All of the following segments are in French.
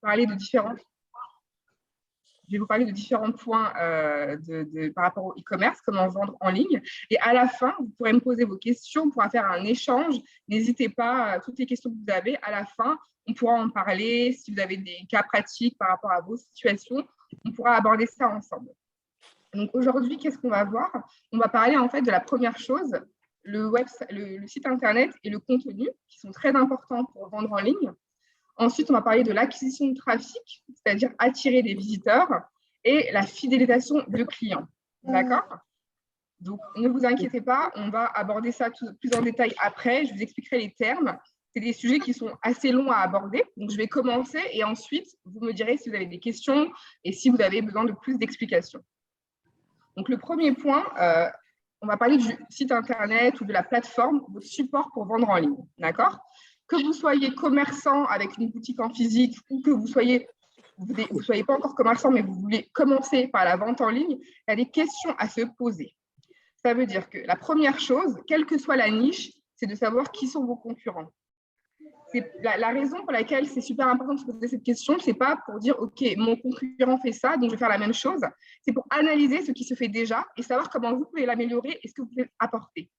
parler de différents Je vais vous parler de différents points par rapport au e-commerce, comment vendre en ligne. Et à la fin, vous pourrez me poser vos questions, on pourra faire un échange. N'hésitez pas, toutes les questions que vous avez, à la fin, on pourra en parler. Si vous avez des cas pratiques par rapport à vos situations, on pourra aborder ça ensemble. Donc aujourd'hui, qu'est-ce qu'on va voir? On va parler en fait de la première chose, le site internet et le contenu, qui sont très importants pour vendre en ligne. Ensuite, on va parler de l'acquisition de trafic, c'est-à-dire attirer des visiteurs, et la fidélisation de clients. D'accord? Donc, ne vous inquiétez pas, on va aborder ça plus en détail après. Je vous expliquerai les termes. C'est des sujets qui sont assez longs à aborder. Donc, je vais commencer et ensuite, vous me direz si vous avez des questions et si vous avez besoin de plus d'explications. Donc, le premier point, on va parler du site internet ou de la plateforme, votre support pour vendre en ligne. D'accord? Que vous soyez commerçant avec une boutique en physique ou que vous soyez pas encore commerçant, mais vous voulez commencer par la vente en ligne, il y a des questions à se poser. Ça veut dire que la première chose, quelle que soit la niche, c'est de savoir qui sont vos concurrents. La raison pour laquelle c'est super important de se poser cette question, ce n'est pas pour dire « Ok, mon concurrent fait ça, donc je vais faire la même chose ». C'est pour analyser ce qui se fait déjà et savoir comment vous pouvez l'améliorer et ce que vous pouvez apporter.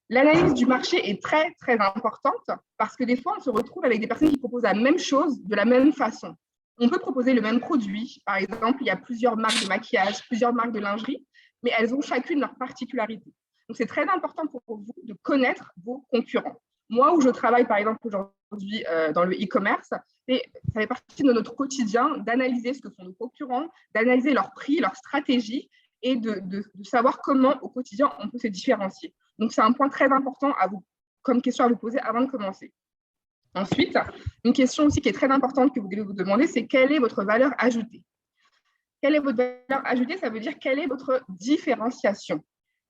L'analyse du marché est très, très importante parce que des fois, on se retrouve avec des personnes qui proposent la même chose de la même façon. On peut proposer le même produit. Par exemple, il y a plusieurs marques de maquillage, plusieurs marques de lingerie, mais elles ont chacune leur particularité. Donc, c'est très important pour vous de connaître vos concurrents. Moi, où je travaille, par exemple, aujourd'hui dans le e-commerce, ça fait partie de notre quotidien d'analyser ce que font nos concurrents, d'analyser leur prix, leur stratégie et de savoir comment, au quotidien, on peut se différencier. Donc, c'est un point très important comme question à vous poser avant de commencer. Ensuite, une question aussi qui est très importante que vous devez vous demander, c'est quelle est votre valeur ajoutée? Quelle est votre valeur ajoutée? Ça veut dire quelle est votre différenciation.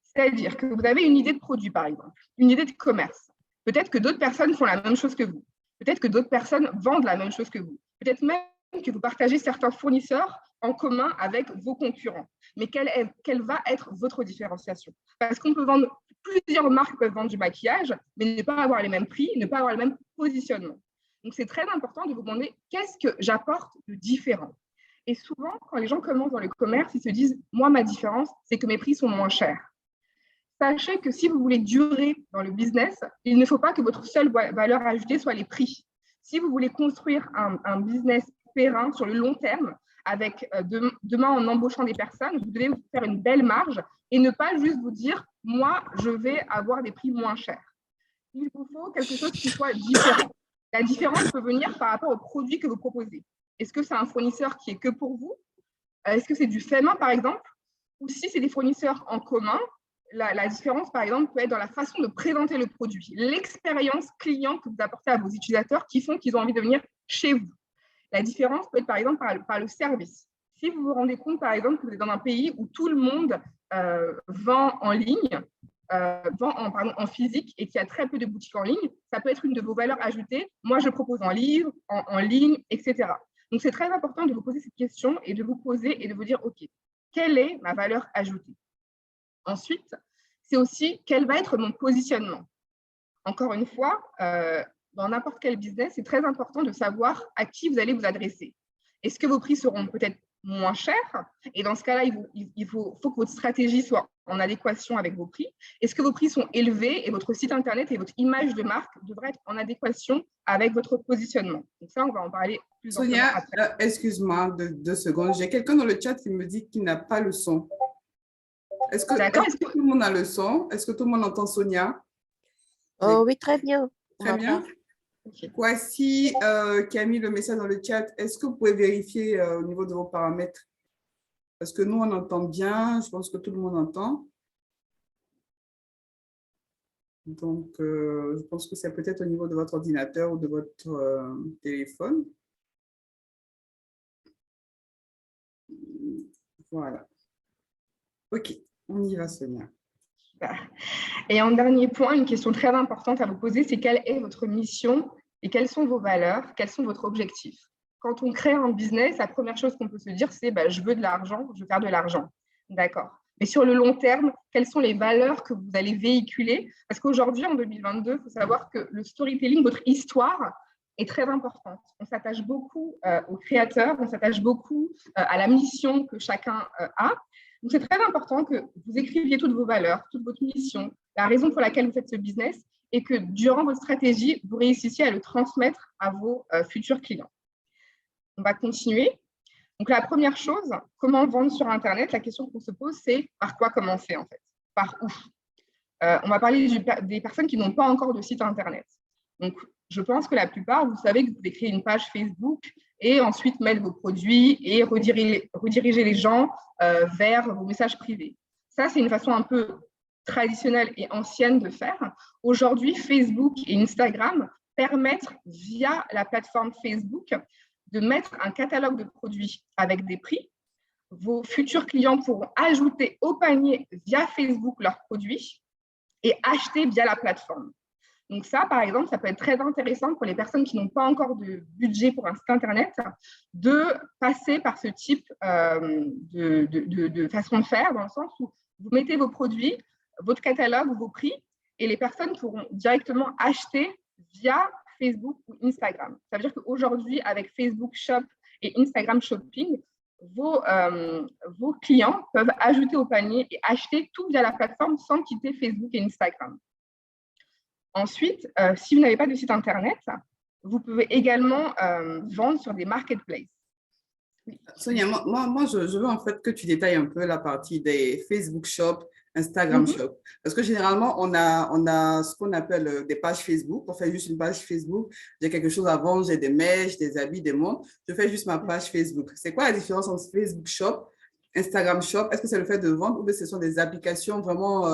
C'est-à-dire que vous avez une idée de produit, par exemple, une idée de commerce. Peut-être que d'autres personnes font la même chose que vous. Peut-être que d'autres personnes vendent la même chose que vous. Peut-être même que vous partagez certains fournisseurs en commun avec vos concurrents. Mais quelle va être votre différenciation? Parce qu'on peut vendre, plusieurs marques peuvent vendre du maquillage, mais ne pas avoir les mêmes prix, ne pas avoir le même positionnement. Donc, c'est très important de vous demander qu'est-ce que j'apporte de différent. Et souvent, quand les gens commencent dans le commerce, ils se disent « Moi, ma différence, c'est que mes prix sont moins chers ». Sachez que si vous voulez durer dans le business, il ne faut pas que votre seule valeur ajoutée soit les prix. Si vous voulez construire un business périn sur le long terme, avec demain en embauchant des personnes, vous devez vous faire une belle marge et ne pas juste vous dire « moi, je vais avoir des prix moins chers ». Il vous faut quelque chose qui soit différent. La différence peut venir par rapport au produit que vous proposez. Est-ce que c'est un fournisseur qui est que pour vous? Est-ce que c'est du fait main, par exemple? Ou si c'est des fournisseurs en commun, la différence, par exemple, peut être dans la façon de présenter le produit, l'expérience client que vous apportez à vos utilisateurs qui font qu'ils ont envie de venir chez vous. La différence peut être, par exemple, par le service. Si vous vous rendez compte, par exemple, que vous êtes dans un pays où tout le monde vend en ligne, en physique et qu'il y a très peu de boutiques en ligne, ça peut être une de vos valeurs ajoutées. Moi, je propose en livre, en ligne, etc. Donc, c'est très important de vous poser cette question et de vous poser et de vous dire, OK, quelle est ma valeur ajoutée? Ensuite, c'est aussi quel va être mon positionnement. Encore une fois, dans n'importe quel business, c'est très important de savoir à qui vous allez vous adresser. Est-ce que vos prix seront peut-être moins chers? Et dans ce cas-là, il faut que votre stratégie soit en adéquation avec vos prix. Est-ce que vos prix sont élevés et votre site internet et votre image de marque devraient être en adéquation avec votre positionnement? Donc ça, on va en parler plus en Sonia, après. excuse-moi 2 secondes. J'ai quelqu'un dans le chat qui me dit qu'il n'a pas le son. Est-ce que tout le monde a le son? Est-ce que tout le monde entend Sonia? Oh, oui, très bien. Très bien. Voici qui a mis le message dans le chat. Est-ce que vous pouvez vérifier au niveau de vos paramètres? Parce que nous, on entend bien. Je pense que tout le monde entend. Donc, je pense que c'est peut-être au niveau de votre ordinateur ou de votre téléphone. Voilà. OK, on y va, Sonia. Et en dernier point, une question très importante à vous poser, c'est quelle est votre mission et quelles sont vos valeurs, quels sont votre objectifs? Quand on crée un business, la première chose qu'on peut se dire, c'est je veux de l'argent, je veux faire de l'argent. D'accord. Mais sur le long terme, quelles sont les valeurs que vous allez véhiculer? Parce qu'aujourd'hui, en 2022, il faut savoir que le storytelling, votre histoire, est très importante. On s'attache beaucoup aux créateurs, on s'attache beaucoup à la mission que chacun a. Donc, c'est très important que vous écriviez toutes vos valeurs, toute votre mission, la raison pour laquelle vous faites ce business et que durant votre stratégie, vous réussissiez à le transmettre à vos futurs clients. On va continuer. Donc, la première chose, comment vendre sur Internet? La question qu'on se pose, c'est par quoi commencer en fait? Par où? On va parler des personnes qui n'ont pas encore de site Internet. Donc, je pense que la plupart, vous savez que vous pouvez créer une page Facebook et ensuite mettre vos produits et rediriger les gens vers vos messages privés. Ça, c'est une façon un peu traditionnelle et ancienne de faire. Aujourd'hui, Facebook et Instagram permettent, via la plateforme Facebook, de mettre un catalogue de produits avec des prix. Vos futurs clients pourront ajouter au panier via Facebook leurs produits et acheter via la plateforme. Donc ça, par exemple, ça peut être très intéressant pour les personnes qui n'ont pas encore de budget pour un site Internet de passer par ce type de façon de faire, dans le sens où vous mettez vos produits, votre catalogue, vos prix, et les personnes pourront directement acheter via Facebook ou Instagram. Ça veut dire qu'aujourd'hui, avec Facebook Shop et Instagram Shopping, vos clients peuvent ajouter au panier et acheter tout via la plateforme sans quitter Facebook et Instagram. Ensuite, si vous n'avez pas de site Internet, vous pouvez également vendre sur des marketplaces. Oui. Sonia, moi je veux en fait que tu détailles un peu la partie des Facebook Shop, Instagram Shop. Parce que généralement, on a ce qu'on appelle des pages Facebook. On fait juste une page Facebook. J'ai quelque chose à vendre, j'ai des mèches, des habits, des montres. Je fais juste ma page Facebook. C'est quoi la différence entre Facebook Shop, Instagram Shop? Est-ce que c'est le fait de vendre ou bien ce sont des applications vraiment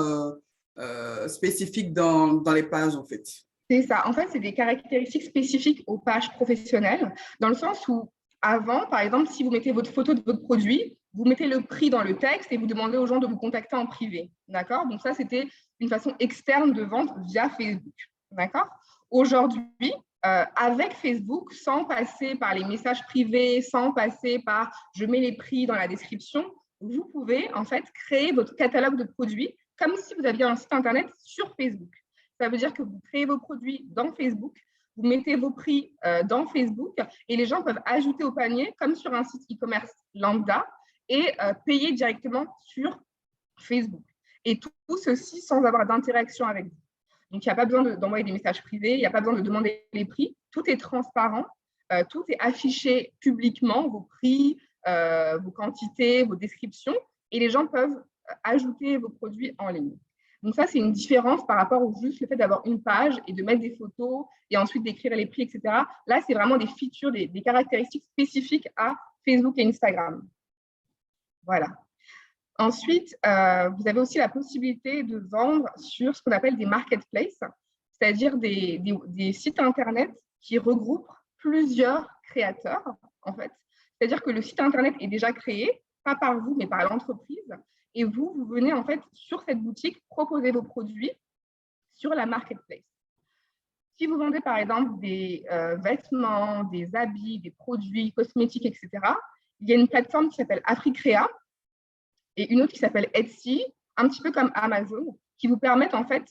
spécifiques dans les pages en fait? C'est ça. En fait, c'est des caractéristiques spécifiques aux pages professionnelles, dans le sens où avant, par exemple, si vous mettez votre photo de votre produit, vous mettez le prix dans le texte et vous demandez aux gens de vous contacter en privé. D'accord? Donc ça, c'était une façon externe de vente via Facebook. D'accord? Aujourd'hui, avec Facebook, sans passer par les messages privés, sans passer par je mets les prix dans la description, vous pouvez en fait créer votre catalogue de produits comme si vous aviez un site Internet sur Facebook. Ça veut dire que vous créez vos produits dans Facebook, vous mettez vos prix dans Facebook et les gens peuvent ajouter au panier comme sur un site e-commerce lambda et payer directement sur Facebook. Et tout ceci sans avoir d'interaction avec vous. Donc, il n'y a pas besoin d'envoyer des messages privés, il n'y a pas besoin de demander les prix. Tout est transparent, tout est affiché publiquement, vos prix, vos quantités, vos descriptions, et les gens peuvent ajouter vos produits en ligne. Donc ça, c'est une différence par rapport au juste le fait d'avoir une page et de mettre des photos et ensuite d'écrire les prix, etc. Là, c'est vraiment des features, des caractéristiques spécifiques à Facebook et Instagram. Voilà. Ensuite, vous avez aussi la possibilité de vendre sur ce qu'on appelle des marketplaces, c'est-à-dire des sites Internet qui regroupent plusieurs créateurs, en fait. C'est-à-dire que le site Internet est déjà créé, pas par vous, mais par l'entreprise. Et vous venez en fait sur cette boutique proposer vos produits sur la marketplace. Si vous vendez par exemple des vêtements, des habits, des produits cosmétiques, etc., il y a une plateforme qui s'appelle Africrea et une autre qui s'appelle Etsy, un petit peu comme Amazon, qui vous permettent en fait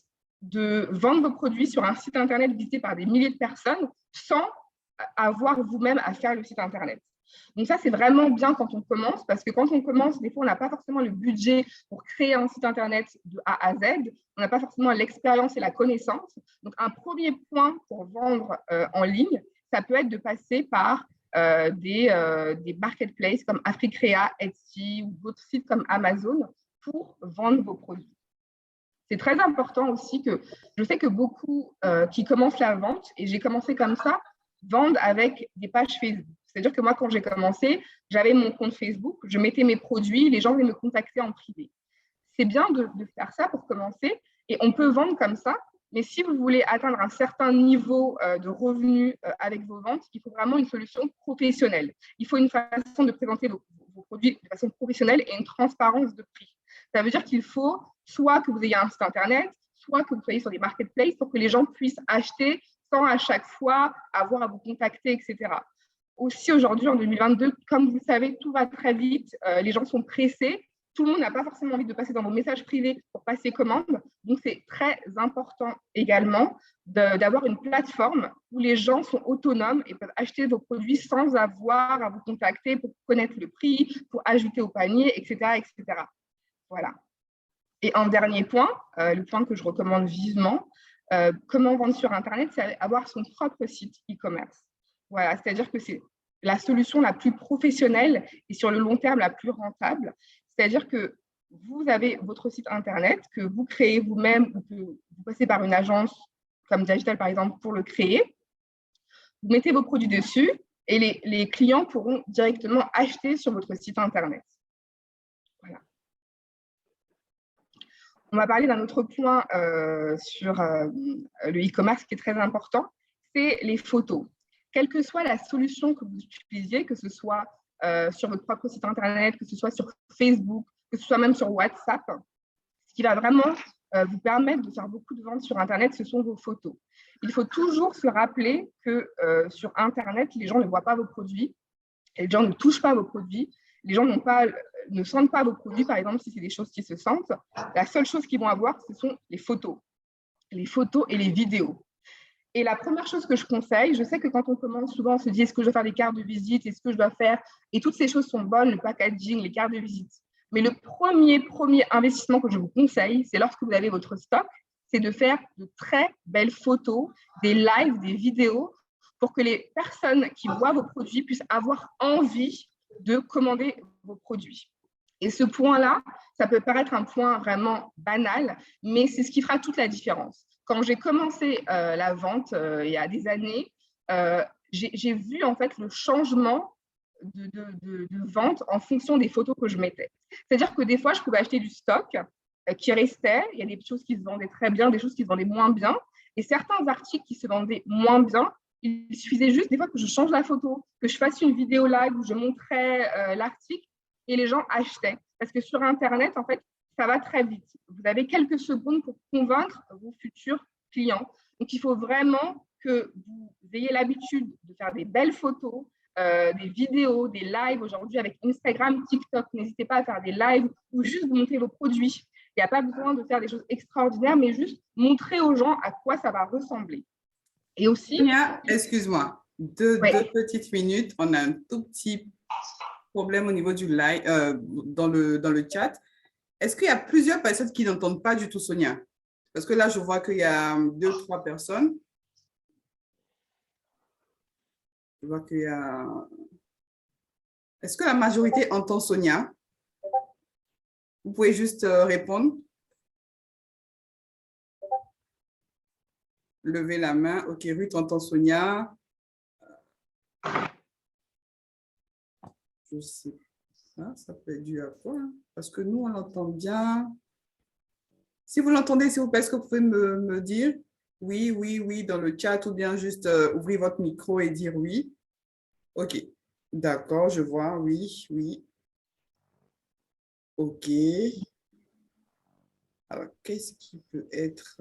de vendre vos produits sur un site Internet visité par des milliers de personnes sans avoir vous-même à faire le site Internet. Donc ça, c'est vraiment bien quand on commence, parce que quand on commence, des fois, on n'a pas forcément le budget pour créer un site Internet de A à Z. On n'a pas forcément l'expérience et la connaissance. Donc, un premier point pour vendre en ligne, ça peut être de passer par des marketplaces comme Africrea, Etsy ou d'autres sites comme Amazon pour vendre vos produits. C'est très important aussi que je sais que beaucoup qui commencent la vente, et j'ai commencé comme ça, vendent avec des pages Facebook. C'est-à-dire que moi, quand j'ai commencé, j'avais mon compte Facebook, je mettais mes produits, les gens venaient me contacter en privé. C'est bien de faire ça pour commencer et on peut vendre comme ça, mais si vous voulez atteindre un certain niveau de revenus avec vos ventes, il faut vraiment une solution professionnelle. Il faut une façon de présenter vos produits de façon professionnelle et une transparence de prix. Ça veut dire qu'il faut soit que vous ayez un site Internet, soit que vous soyez sur des marketplaces pour que les gens puissent acheter sans à chaque fois avoir à vous contacter, etc. Aussi, aujourd'hui, en 2022, comme vous savez, tout va très vite, les gens sont pressés. tout le monde n'a pas forcément envie de passer dans vos messages privés pour passer commande. Donc, c'est très important également d'avoir une plateforme où les gens sont autonomes et peuvent acheter vos produits sans avoir à vous contacter pour connaître le prix, pour ajouter au panier, etc., etc. Voilà. Et un dernier point, le point que je recommande vivement, comment vendre sur Internet, c'est avoir son propre site e-commerce. Voilà, c'est-à-dire que c'est la solution la plus professionnelle et sur le long terme la plus rentable. C'est-à-dire que vous avez votre site Internet que vous créez vous-même ou que vous passez par une agence comme Digital, par exemple, pour le créer. Vous mettez vos produits dessus et les clients pourront directement acheter sur votre site Internet. Voilà. On va parler d'un autre point sur le e-commerce qui est très important, c'est les photos. Quelle que soit la solution que vous utilisiez, que ce soit sur votre propre site Internet, que ce soit sur Facebook, que ce soit même sur WhatsApp, ce qui va vraiment vous permettre de faire beaucoup de ventes sur Internet, ce sont vos photos. Il faut toujours se rappeler que sur Internet, les gens ne voient pas vos produits, les gens ne touchent pas vos produits, les gens ne sentent pas vos produits, par exemple, si c'est des choses qui se sentent. La seule chose qu'ils vont avoir, ce sont les photos et les vidéos. Et la première chose que je conseille, je sais que quand on commence, souvent on se dit est-ce que je dois faire des cartes de visite, est-ce que je dois faire, et toutes ces choses sont bonnes, le packaging, les cartes de visite. Mais le premier investissement que je vous conseille, c'est lorsque vous avez votre stock, c'est de faire de très belles photos, des lives, des vidéos, pour que les personnes qui voient vos produits puissent avoir envie de commander vos produits. Et ce point-là, ça peut paraître un point vraiment banal, mais c'est ce qui fera toute la différence. Quand j'ai commencé la vente il y a des années, j'ai vu en fait le changement de vente en fonction des photos que je mettais. C'est-à-dire que des fois, je pouvais acheter du stock qui restait. Il y a des choses qui se vendaient très bien, des choses qui se vendaient moins bien. Et certains articles qui se vendaient moins bien, il suffisait juste des fois que je change la photo, que je fasse une vidéo live où je montrais l'article et les gens achetaient. Parce que sur Internet, en fait, ça va très vite. Vous avez quelques secondes pour convaincre vos futurs clients. Donc, il faut vraiment que vous ayez l'habitude de faire des belles photos, des vidéos, des lives. Aujourd'hui, avec Instagram, TikTok, n'hésitez pas à faire des lives ou juste vous montrer vos produits. Il n'y a pas besoin de faire des choses extraordinaires, mais juste montrer aux gens à quoi ça va ressembler. Et aussi… Sonia, excuse-moi, deux petites minutes. On a un tout petit problème au niveau du live, dans le chat. Est-ce qu'il y a plusieurs personnes qui n'entendent pas du tout Sonia? Parce que là, je vois qu'il y a 2-3 personnes. Je vois qu'il y a… Est-ce que la majorité entend Sonia? Vous pouvez juste répondre. Levez la main. OK, Ruth entend Sonia. Je sais pas, ça peut être dû à quoi? Parce que nous, on l'entend bien. Si vous l'entendez, s'il vous plaît, est-ce que vous pouvez me dire oui, oui, oui dans le chat ou bien juste ouvrir votre micro et dire oui? OK, d'accord, je vois, oui, oui. OK. Alors, qu'est-ce qui peut être…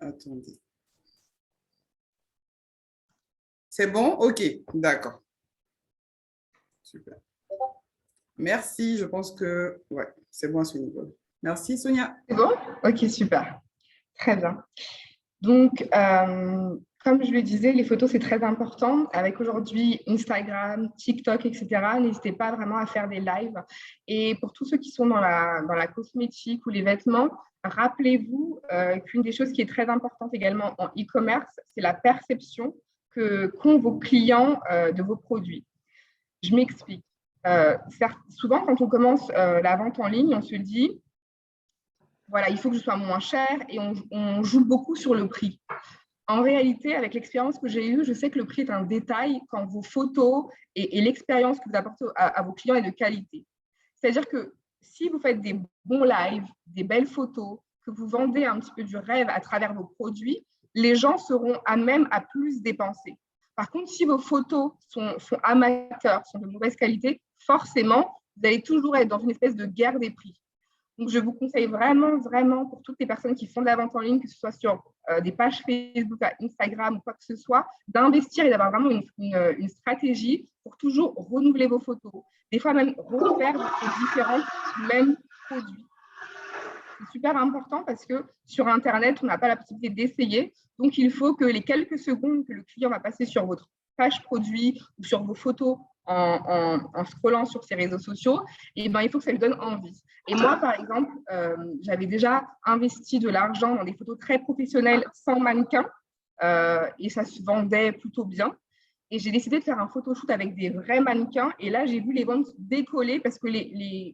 Attendez. C'est bon? OK, d'accord. Super. Merci, je pense que… Ouais, c'est bon à ce niveau. Merci, Sonia. C'est bon? OK, super. Très bien. Donc, comme je le disais, les photos, c'est très important. Avec aujourd'hui Instagram, TikTok, etc., n'hésitez pas vraiment à faire des lives. Et pour tous ceux qui sont dans la cosmétique ou les vêtements, rappelez-vous qu'une des choses qui est très importante également en e-commerce, c'est la perception qu'ont vos clients de vos produits. Je m'explique. Souvent, quand on commence la vente en ligne, on se dit… Voilà, il faut que je sois moins cher et on joue beaucoup sur le prix. En réalité, avec l'expérience que j'ai eue, je sais que le prix est un détail quand vos photos et l'expérience que vous apportez à vos clients est de qualité. C'est-à-dire que si vous faites des bons lives, des belles photos, que vous vendez un petit peu du rêve à travers vos produits, les gens seront à même à plus dépenser. Par contre, si vos photos sont amateurs, sont de mauvaise qualité, forcément, vous allez toujours être dans une espèce de guerre des prix. Donc, je vous conseille vraiment, vraiment, pour toutes les personnes qui font de la vente en ligne, que ce soit sur des pages Facebook, Instagram ou quoi que ce soit, d'investir et d'avoir vraiment une stratégie pour toujours renouveler vos photos. Des fois, même refaire des photos différentes du même produit. C'est super important parce que sur Internet, on n'a pas la possibilité d'essayer. Donc, il faut que les quelques secondes que le client va passer sur votre page produit ou sur vos photos en scrollant sur ses réseaux sociaux, et ben, il faut que ça lui donne envie. Et moi, par exemple, j'avais déjà investi de l'argent dans des photos très professionnelles sans mannequin et ça se vendait plutôt bien. Et j'ai décidé de faire un photoshoot avec des vrais mannequins. Et là, j'ai vu les ventes décoller parce que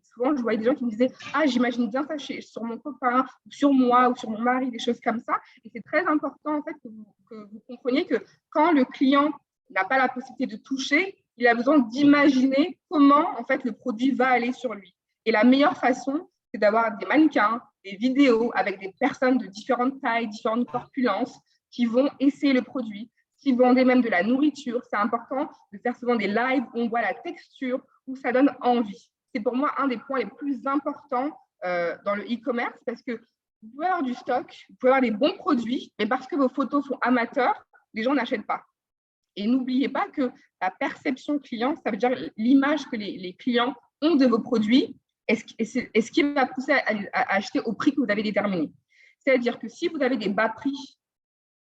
souvent, je voyais des gens qui me disaient « Ah, j'imagine bien ça sur mon copain, ou sur moi, ou sur mon mari, des choses comme ça. » Et c'est très important, en fait, que vous compreniez que quand le client n'a pas la possibilité de toucher, il a besoin d'imaginer comment, en fait, le produit va aller sur lui. Et la meilleure façon, c'est d'avoir des mannequins, des vidéos avec des personnes de différentes tailles, différentes corpulences qui vont essayer le produit. Si vous vendez même de la nourriture, c'est important de faire souvent des lives où on voit la texture, où ça donne envie. C'est pour moi un des points les plus importants dans le e-commerce parce que vous pouvez avoir du stock, vous pouvez avoir des bons produits, mais parce que vos photos sont amateurs, les gens n'achètent pas. Et n'oubliez pas que la perception client, ça veut dire l'image que les clients ont de vos produits, est ce qui va pousser à acheter au prix que vous avez déterminé. C'est-à-dire que si vous avez des bas prix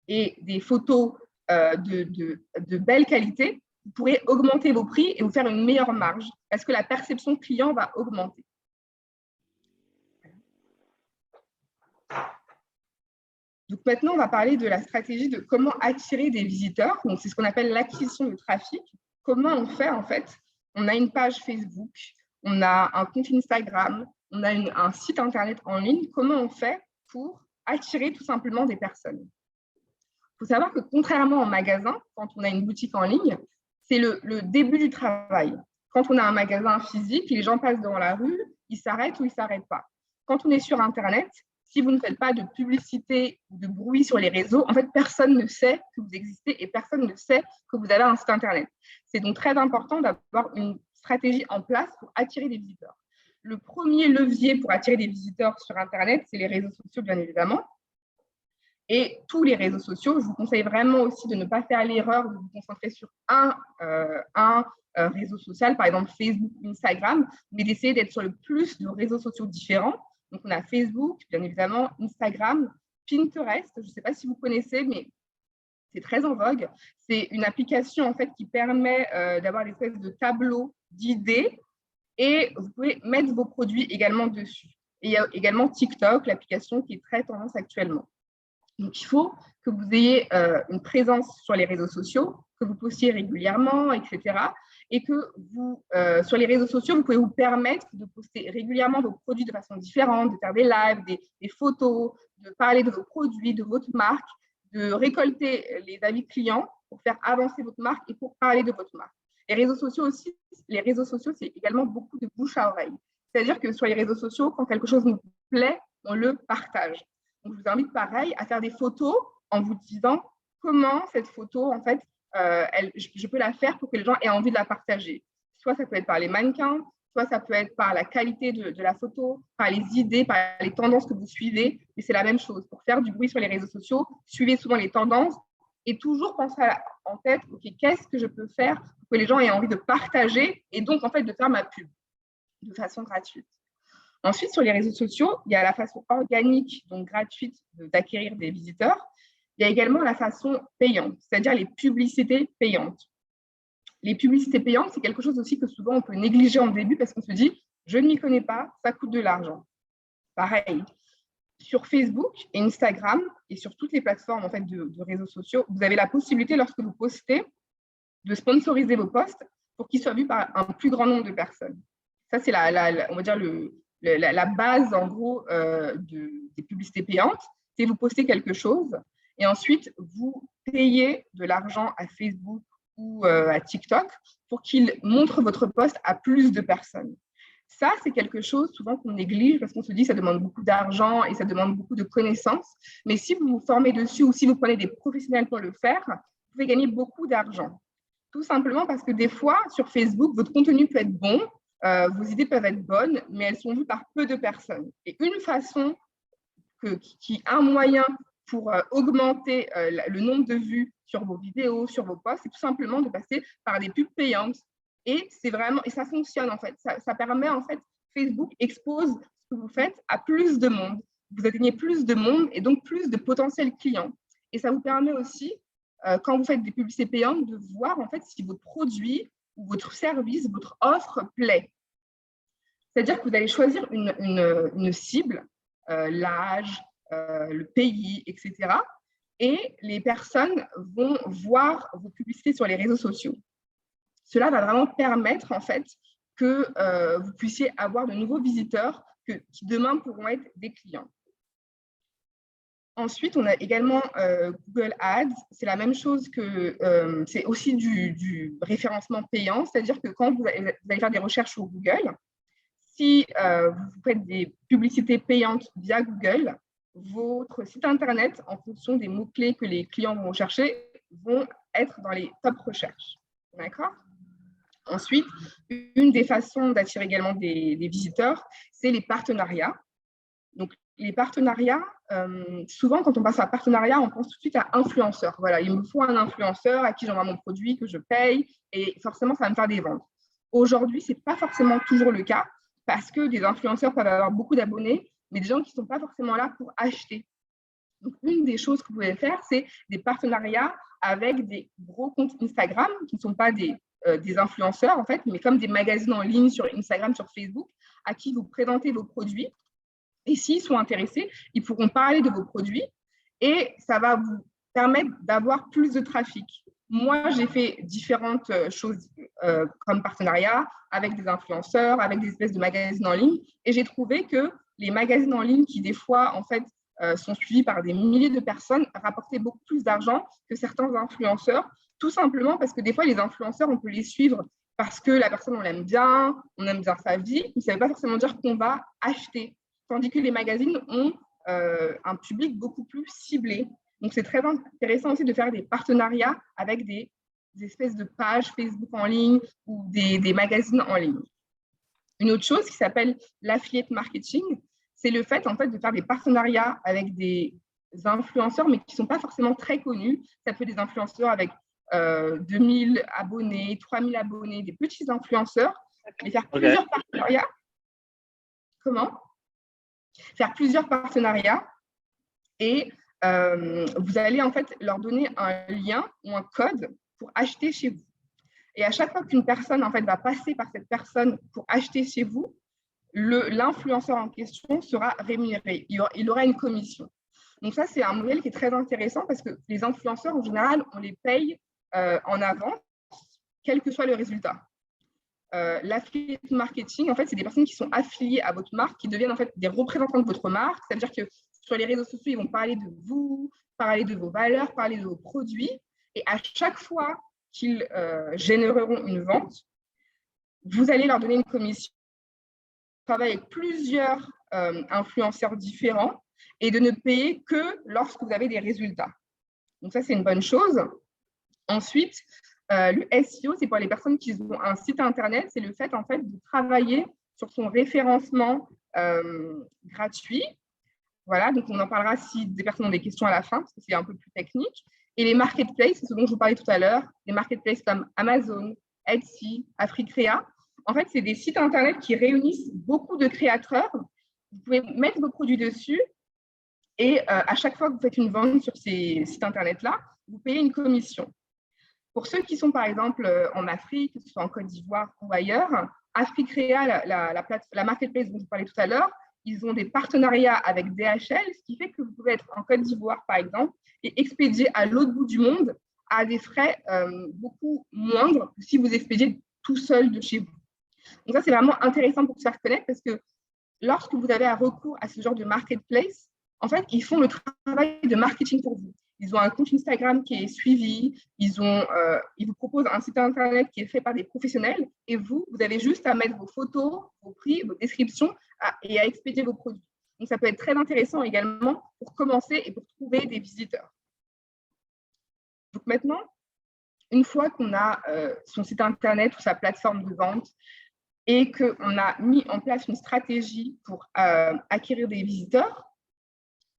et des photos de belle qualité, vous pourrez augmenter vos prix et vous faire une meilleure marge parce que la perception client va augmenter. Donc maintenant, on va parler de la stratégie de comment attirer des visiteurs. Donc, c'est ce qu'on appelle l'acquisition de trafic. Comment on fait en fait? On a une page Facebook, on a un compte Instagram, on a un site Internet en ligne. Comment on fait pour attirer tout simplement des personnes? Il faut savoir que contrairement en magasin, quand on a une boutique en ligne, c'est le début du travail. Quand on a un magasin physique, les gens passent devant la rue, ils s'arrêtent ou ils ne s'arrêtent pas. Quand on est sur Internet, si vous ne faites pas de publicité ou de bruit sur les réseaux, en fait, personne ne sait que vous existez et personne ne sait que vous avez un site Internet. C'est donc très important d'avoir une stratégie en place pour attirer des visiteurs. Le premier levier pour attirer des visiteurs sur Internet, c'est les réseaux sociaux, bien évidemment. Et tous les réseaux sociaux, je vous conseille vraiment aussi de ne pas faire l'erreur de vous concentrer sur un réseau social, par exemple Facebook ou Instagram, mais d'essayer d'être sur le plus de réseaux sociaux différents. Donc, on a Facebook, bien évidemment, Instagram, Pinterest. Je ne sais pas si vous connaissez, mais c'est très en vogue. C'est une application en fait, qui permet d'avoir des espèces de tableaux d'idées et vous pouvez mettre vos produits également dessus. Et il y a également TikTok, l'application qui est très tendance actuellement. Donc, il faut que vous ayez une présence sur les réseaux sociaux, que vous postiez régulièrement, etc. Et que sur les réseaux sociaux, vous pouvez vous permettre de poster régulièrement vos produits de façon différente, de faire des lives, des photos, de parler de vos produits, de votre marque, de récolter les avis clients pour faire avancer votre marque et pour parler de votre marque. Les réseaux sociaux aussi, c'est également beaucoup de bouche à oreille. C'est-à-dire que sur les réseaux sociaux, quand quelque chose nous plaît, on le partage. Donc, je vous invite pareil à faire des photos en vous disant comment cette photo, en fait, je peux la faire pour que les gens aient envie de la partager. Soit ça peut être par les mannequins, soit ça peut être par la qualité de la photo, par les idées, par les tendances que vous suivez. Mais c'est la même chose. Pour faire du bruit sur les réseaux sociaux, suivez souvent les tendances et toujours penser en tête, OK, qu'est-ce que je peux faire pour que les gens aient envie de partager et donc, en fait, de faire ma pub de façon gratuite. Ensuite, sur les réseaux sociaux, il y a la façon organique, donc gratuite, d'acquérir des visiteurs. Il y a également la façon payante, c'est-à-dire les publicités payantes. Les publicités payantes, c'est quelque chose aussi que souvent on peut négliger en début parce qu'on se dit « je ne m'y connais pas, ça coûte de l'argent ». Pareil, sur Facebook et Instagram et sur toutes les plateformes en fait, de réseaux sociaux, vous avez la possibilité, lorsque vous postez, de sponsoriser vos posts pour qu'ils soient vus par un plus grand nombre de personnes. Ça, c'est on va dire la base, en gros, des publicités payantes, c'est vous postez quelque chose et ensuite, vous payez de l'argent à Facebook ou à TikTok pour qu'ils montrent votre post à plus de personnes. Ça, c'est quelque chose souvent qu'on néglige parce qu'on se dit que ça demande beaucoup d'argent et ça demande beaucoup de connaissances. Mais si vous vous formez dessus ou si vous prenez des professionnels pour le faire, vous pouvez gagner beaucoup d'argent. Tout simplement parce que des fois, sur Facebook, votre contenu peut être bon, vos idées peuvent être bonnes, mais elles sont vues par peu de personnes. Et une façon, un moyen pour augmenter le nombre de vues sur vos vidéos, sur vos posts, c'est tout simplement de passer par des pubs payantes. Et ça fonctionne en fait. Ça permet en fait, Facebook expose ce que vous faites à plus de monde. Vous atteignez plus de monde et donc plus de potentiels clients. Et ça vous permet aussi, quand vous faites des publicités payantes, de voir en fait si votre produit ou votre service, votre offre plaît. C'est-à-dire que vous allez choisir une cible, l'âge, le pays, etc. Et les personnes vont voir vos publicités sur les réseaux sociaux. Cela va vraiment permettre en fait que vous puissiez avoir de nouveaux visiteurs qui demain pourront être des clients. Ensuite, on a également Google Ads. C'est la même chose que c'est aussi du référencement payant, c'est-à-dire que quand vous allez faire des recherches sur Google, si vous faites des publicités payantes via Google, votre site Internet, en fonction des mots-clés que les clients vont chercher, vont être dans les top recherches. D'accord ? Ensuite, une des façons d'attirer également des visiteurs, c'est les partenariats. Donc, les partenariats, souvent, quand on passe à partenariat, on pense tout de suite à influenceur. Voilà, il me faut un influenceur à qui j'envoie mon produit, que je paye, et forcément, ça va me faire des ventes. Aujourd'hui, ce n'est pas forcément toujours le cas, parce que des influenceurs peuvent avoir beaucoup d'abonnés, mais des gens qui ne sont pas forcément là pour acheter. Donc, une des choses que vous pouvez faire, c'est des partenariats avec des gros comptes Instagram, qui ne sont pas des influenceurs, en fait, mais comme des magazines en ligne sur Instagram, sur Facebook, à qui vous présentez vos produits. Et s'ils sont intéressés, ils pourront parler de vos produits et ça va vous permettre d'avoir plus de trafic. Moi, j'ai fait différentes choses comme partenariat avec des influenceurs, avec des espèces de magazines en ligne et j'ai trouvé que les magazines en ligne qui, des fois, en fait, sont suivis par des milliers de personnes rapportaient beaucoup plus d'argent que certains influenceurs, tout simplement parce que des fois, les influenceurs, on peut les suivre parce que la personne, on aime bien sa vie, mais ça ne veut pas forcément dire qu'on va acheter. Tandis que les magazines ont un public beaucoup plus ciblé. Donc, c'est très intéressant aussi de faire des partenariats avec des espèces de pages Facebook en ligne ou des magazines en ligne. Une autre chose qui s'appelle l'affiliate marketing, c'est le fait, en fait de faire des partenariats avec des influenceurs, mais qui ne sont pas forcément très connus. Ça peut être des influenceurs avec 2000 abonnés, 3000 abonnés, des petits influenceurs, et faire plusieurs partenariats. Comment ? Faire plusieurs partenariats et vous allez en fait leur donner un lien ou un code pour acheter chez vous. Et à chaque fois qu'une personne en fait va passer par cette personne pour acheter chez vous, l'influenceur en question sera rémunéré. Il aura une commission. Donc ça, c'est un modèle qui est très intéressant parce que les influenceurs, en général, on les paye en avance, quel que soit le résultat. L'affiliate marketing, en fait, c'est des personnes qui sont affiliées à votre marque, qui deviennent en fait des représentants de votre marque. Ça veut dire que sur les réseaux sociaux, ils vont parler de vous, parler de vos valeurs, parler de vos produits. Et à chaque fois qu'ils généreront une vente, vous allez leur donner une commission. Travailler avec plusieurs influenceurs différents et de ne payer que lorsque vous avez des résultats. Donc ça, c'est une bonne chose. Ensuite, le SEO, c'est pour les personnes qui ont un site internet, c'est le fait en fait de travailler sur son référencement gratuit. Voilà, donc on en parlera si des personnes ont des questions à la fin, parce que c'est un peu plus technique. Et les marketplaces, c'est ce dont je vous parlais tout à l'heure, les marketplaces comme Amazon, Etsy, Africrea. En fait, c'est des sites internet qui réunissent beaucoup de créateurs. Vous pouvez mettre vos produits dessus et à chaque fois que vous faites une vente sur ces sites internet-là, vous payez une commission. Pour ceux qui sont, par exemple, en Afrique, que ce soit en Côte d'Ivoire ou ailleurs, Africrea, la marketplace dont je vous parlais tout à l'heure, ils ont des partenariats avec DHL, ce qui fait que vous pouvez être en Côte d'Ivoire, par exemple, et expédier à l'autre bout du monde à des frais beaucoup moindres que si vous expédiez tout seul de chez vous. Donc ça, c'est vraiment intéressant pour se faire connaître parce que lorsque vous avez un recours à ce genre de marketplace, en fait, ils font le travail de marketing pour vous. Ils ont un compte Instagram qui est suivi, ils vous proposent un site internet qui est fait par des professionnels et vous avez juste à mettre vos photos, vos prix, vos descriptions et à expédier vos produits. Donc, ça peut être très intéressant également pour commencer et pour trouver des visiteurs. Donc maintenant, une fois qu'on a son site internet ou sa plateforme de vente, et qu'on a mis en place une stratégie pour acquérir des visiteurs,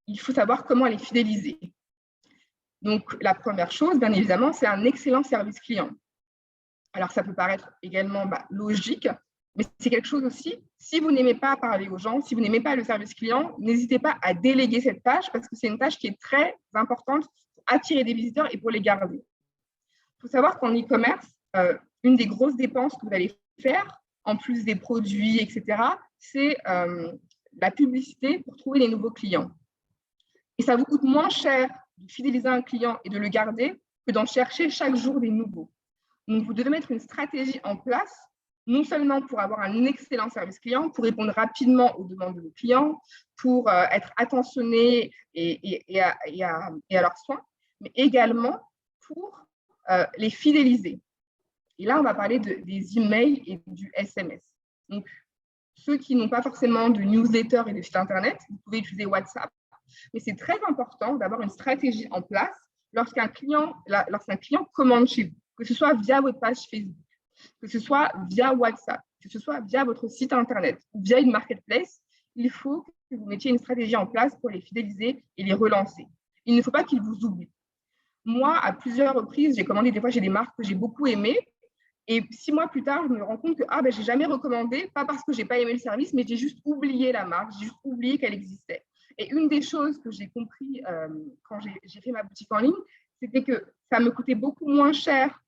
il faut savoir comment les fidéliser. Donc, la première chose, bien évidemment, c'est un excellent service client. Alors, ça peut paraître également logique, mais c'est quelque chose aussi, si vous n'aimez pas parler aux gens, si vous n'aimez pas le service client, n'hésitez pas à déléguer cette tâche parce que c'est une tâche qui est très importante pour attirer des visiteurs et pour les garder. Il faut savoir qu'en e-commerce, une des grosses dépenses que vous allez faire, en plus des produits, etc., c'est la publicité pour trouver des nouveaux clients. Et ça vous coûte moins cher de fidéliser un client et de le garder que d'en chercher chaque jour des nouveaux. Donc, vous devez mettre une stratégie en place, non seulement pour avoir un excellent service client, pour répondre rapidement aux demandes de vos clients, pour être attentionné et à leurs soins, mais également pour les fidéliser. Et là, on va parler des emails et du SMS. Donc, ceux qui n'ont pas forcément de newsletter et de site Internet, vous pouvez utiliser WhatsApp. Mais c'est très important d'avoir une stratégie en place lorsqu'un client commande chez vous, que ce soit via votre page Facebook, que ce soit via WhatsApp, que ce soit via votre site Internet ou via une marketplace, il faut que vous mettiez une stratégie en place pour les fidéliser et les relancer. Il ne faut pas qu'ils vous oublient. Moi, à plusieurs reprises, j'ai commandé, des fois, j'ai des marques que j'ai beaucoup aimées. Et 6 mois plus tard, je me rends compte que je n'ai jamais recommandé, pas parce que je n'ai pas aimé le service, mais j'ai juste oublié la marque, j'ai juste oublié qu'elle existait. Et une des choses que j'ai compris quand j'ai fait ma boutique en ligne, c'était que ça me coûtait beaucoup moins cher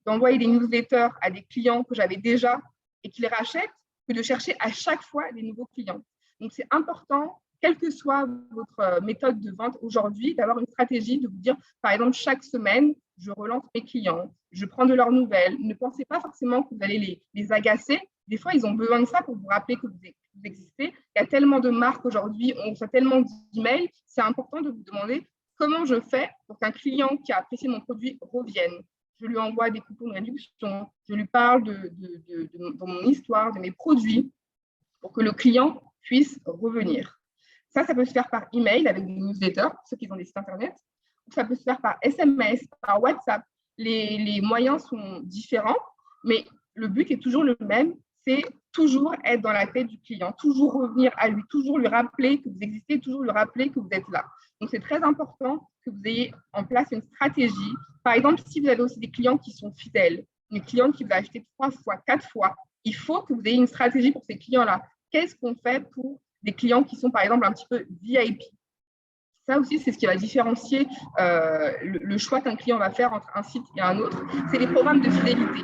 d'envoyer des newsletters à des clients que j'avais déjà et qui les rachètent que de chercher à chaque fois des nouveaux clients. Donc, c'est important, quelle que soit votre méthode de vente aujourd'hui, d'avoir une stratégie de vous dire, par exemple, chaque semaine, je relance mes clients, je prends de leurs nouvelles. Ne pensez pas forcément que vous allez les agacer. Des fois, ils ont besoin de ça pour vous rappeler que vous existez. Il y a tellement de marques aujourd'hui, on reçoit tellement d'emails. C'est important de vous demander comment je fais pour qu'un client qui a apprécié mon produit revienne. Je lui envoie des coupons de réduction, je lui parle de mon histoire, de mes produits, pour que le client puisse revenir. Ça peut se faire par email avec des newsletters, ceux qui ont des sites Internet, ou ça peut se faire par SMS, par WhatsApp. Les moyens sont différents, mais le but est toujours le même, c'est toujours être dans la tête du client, toujours revenir à lui, toujours lui rappeler que vous existez, toujours lui rappeler que vous êtes là. Donc, c'est très important que vous ayez en place une stratégie. Par exemple, si vous avez aussi des clients qui sont fidèles, une cliente qui va acheter 3 fois, 4 fois, il faut que vous ayez une stratégie pour ces clients-là. Qu'est-ce qu'on fait pour des clients qui sont, par exemple, un petit peu VIP? Ça aussi, c'est ce qui va différencier le choix qu'un client va faire entre un site et un autre. C'est les programmes de fidélité.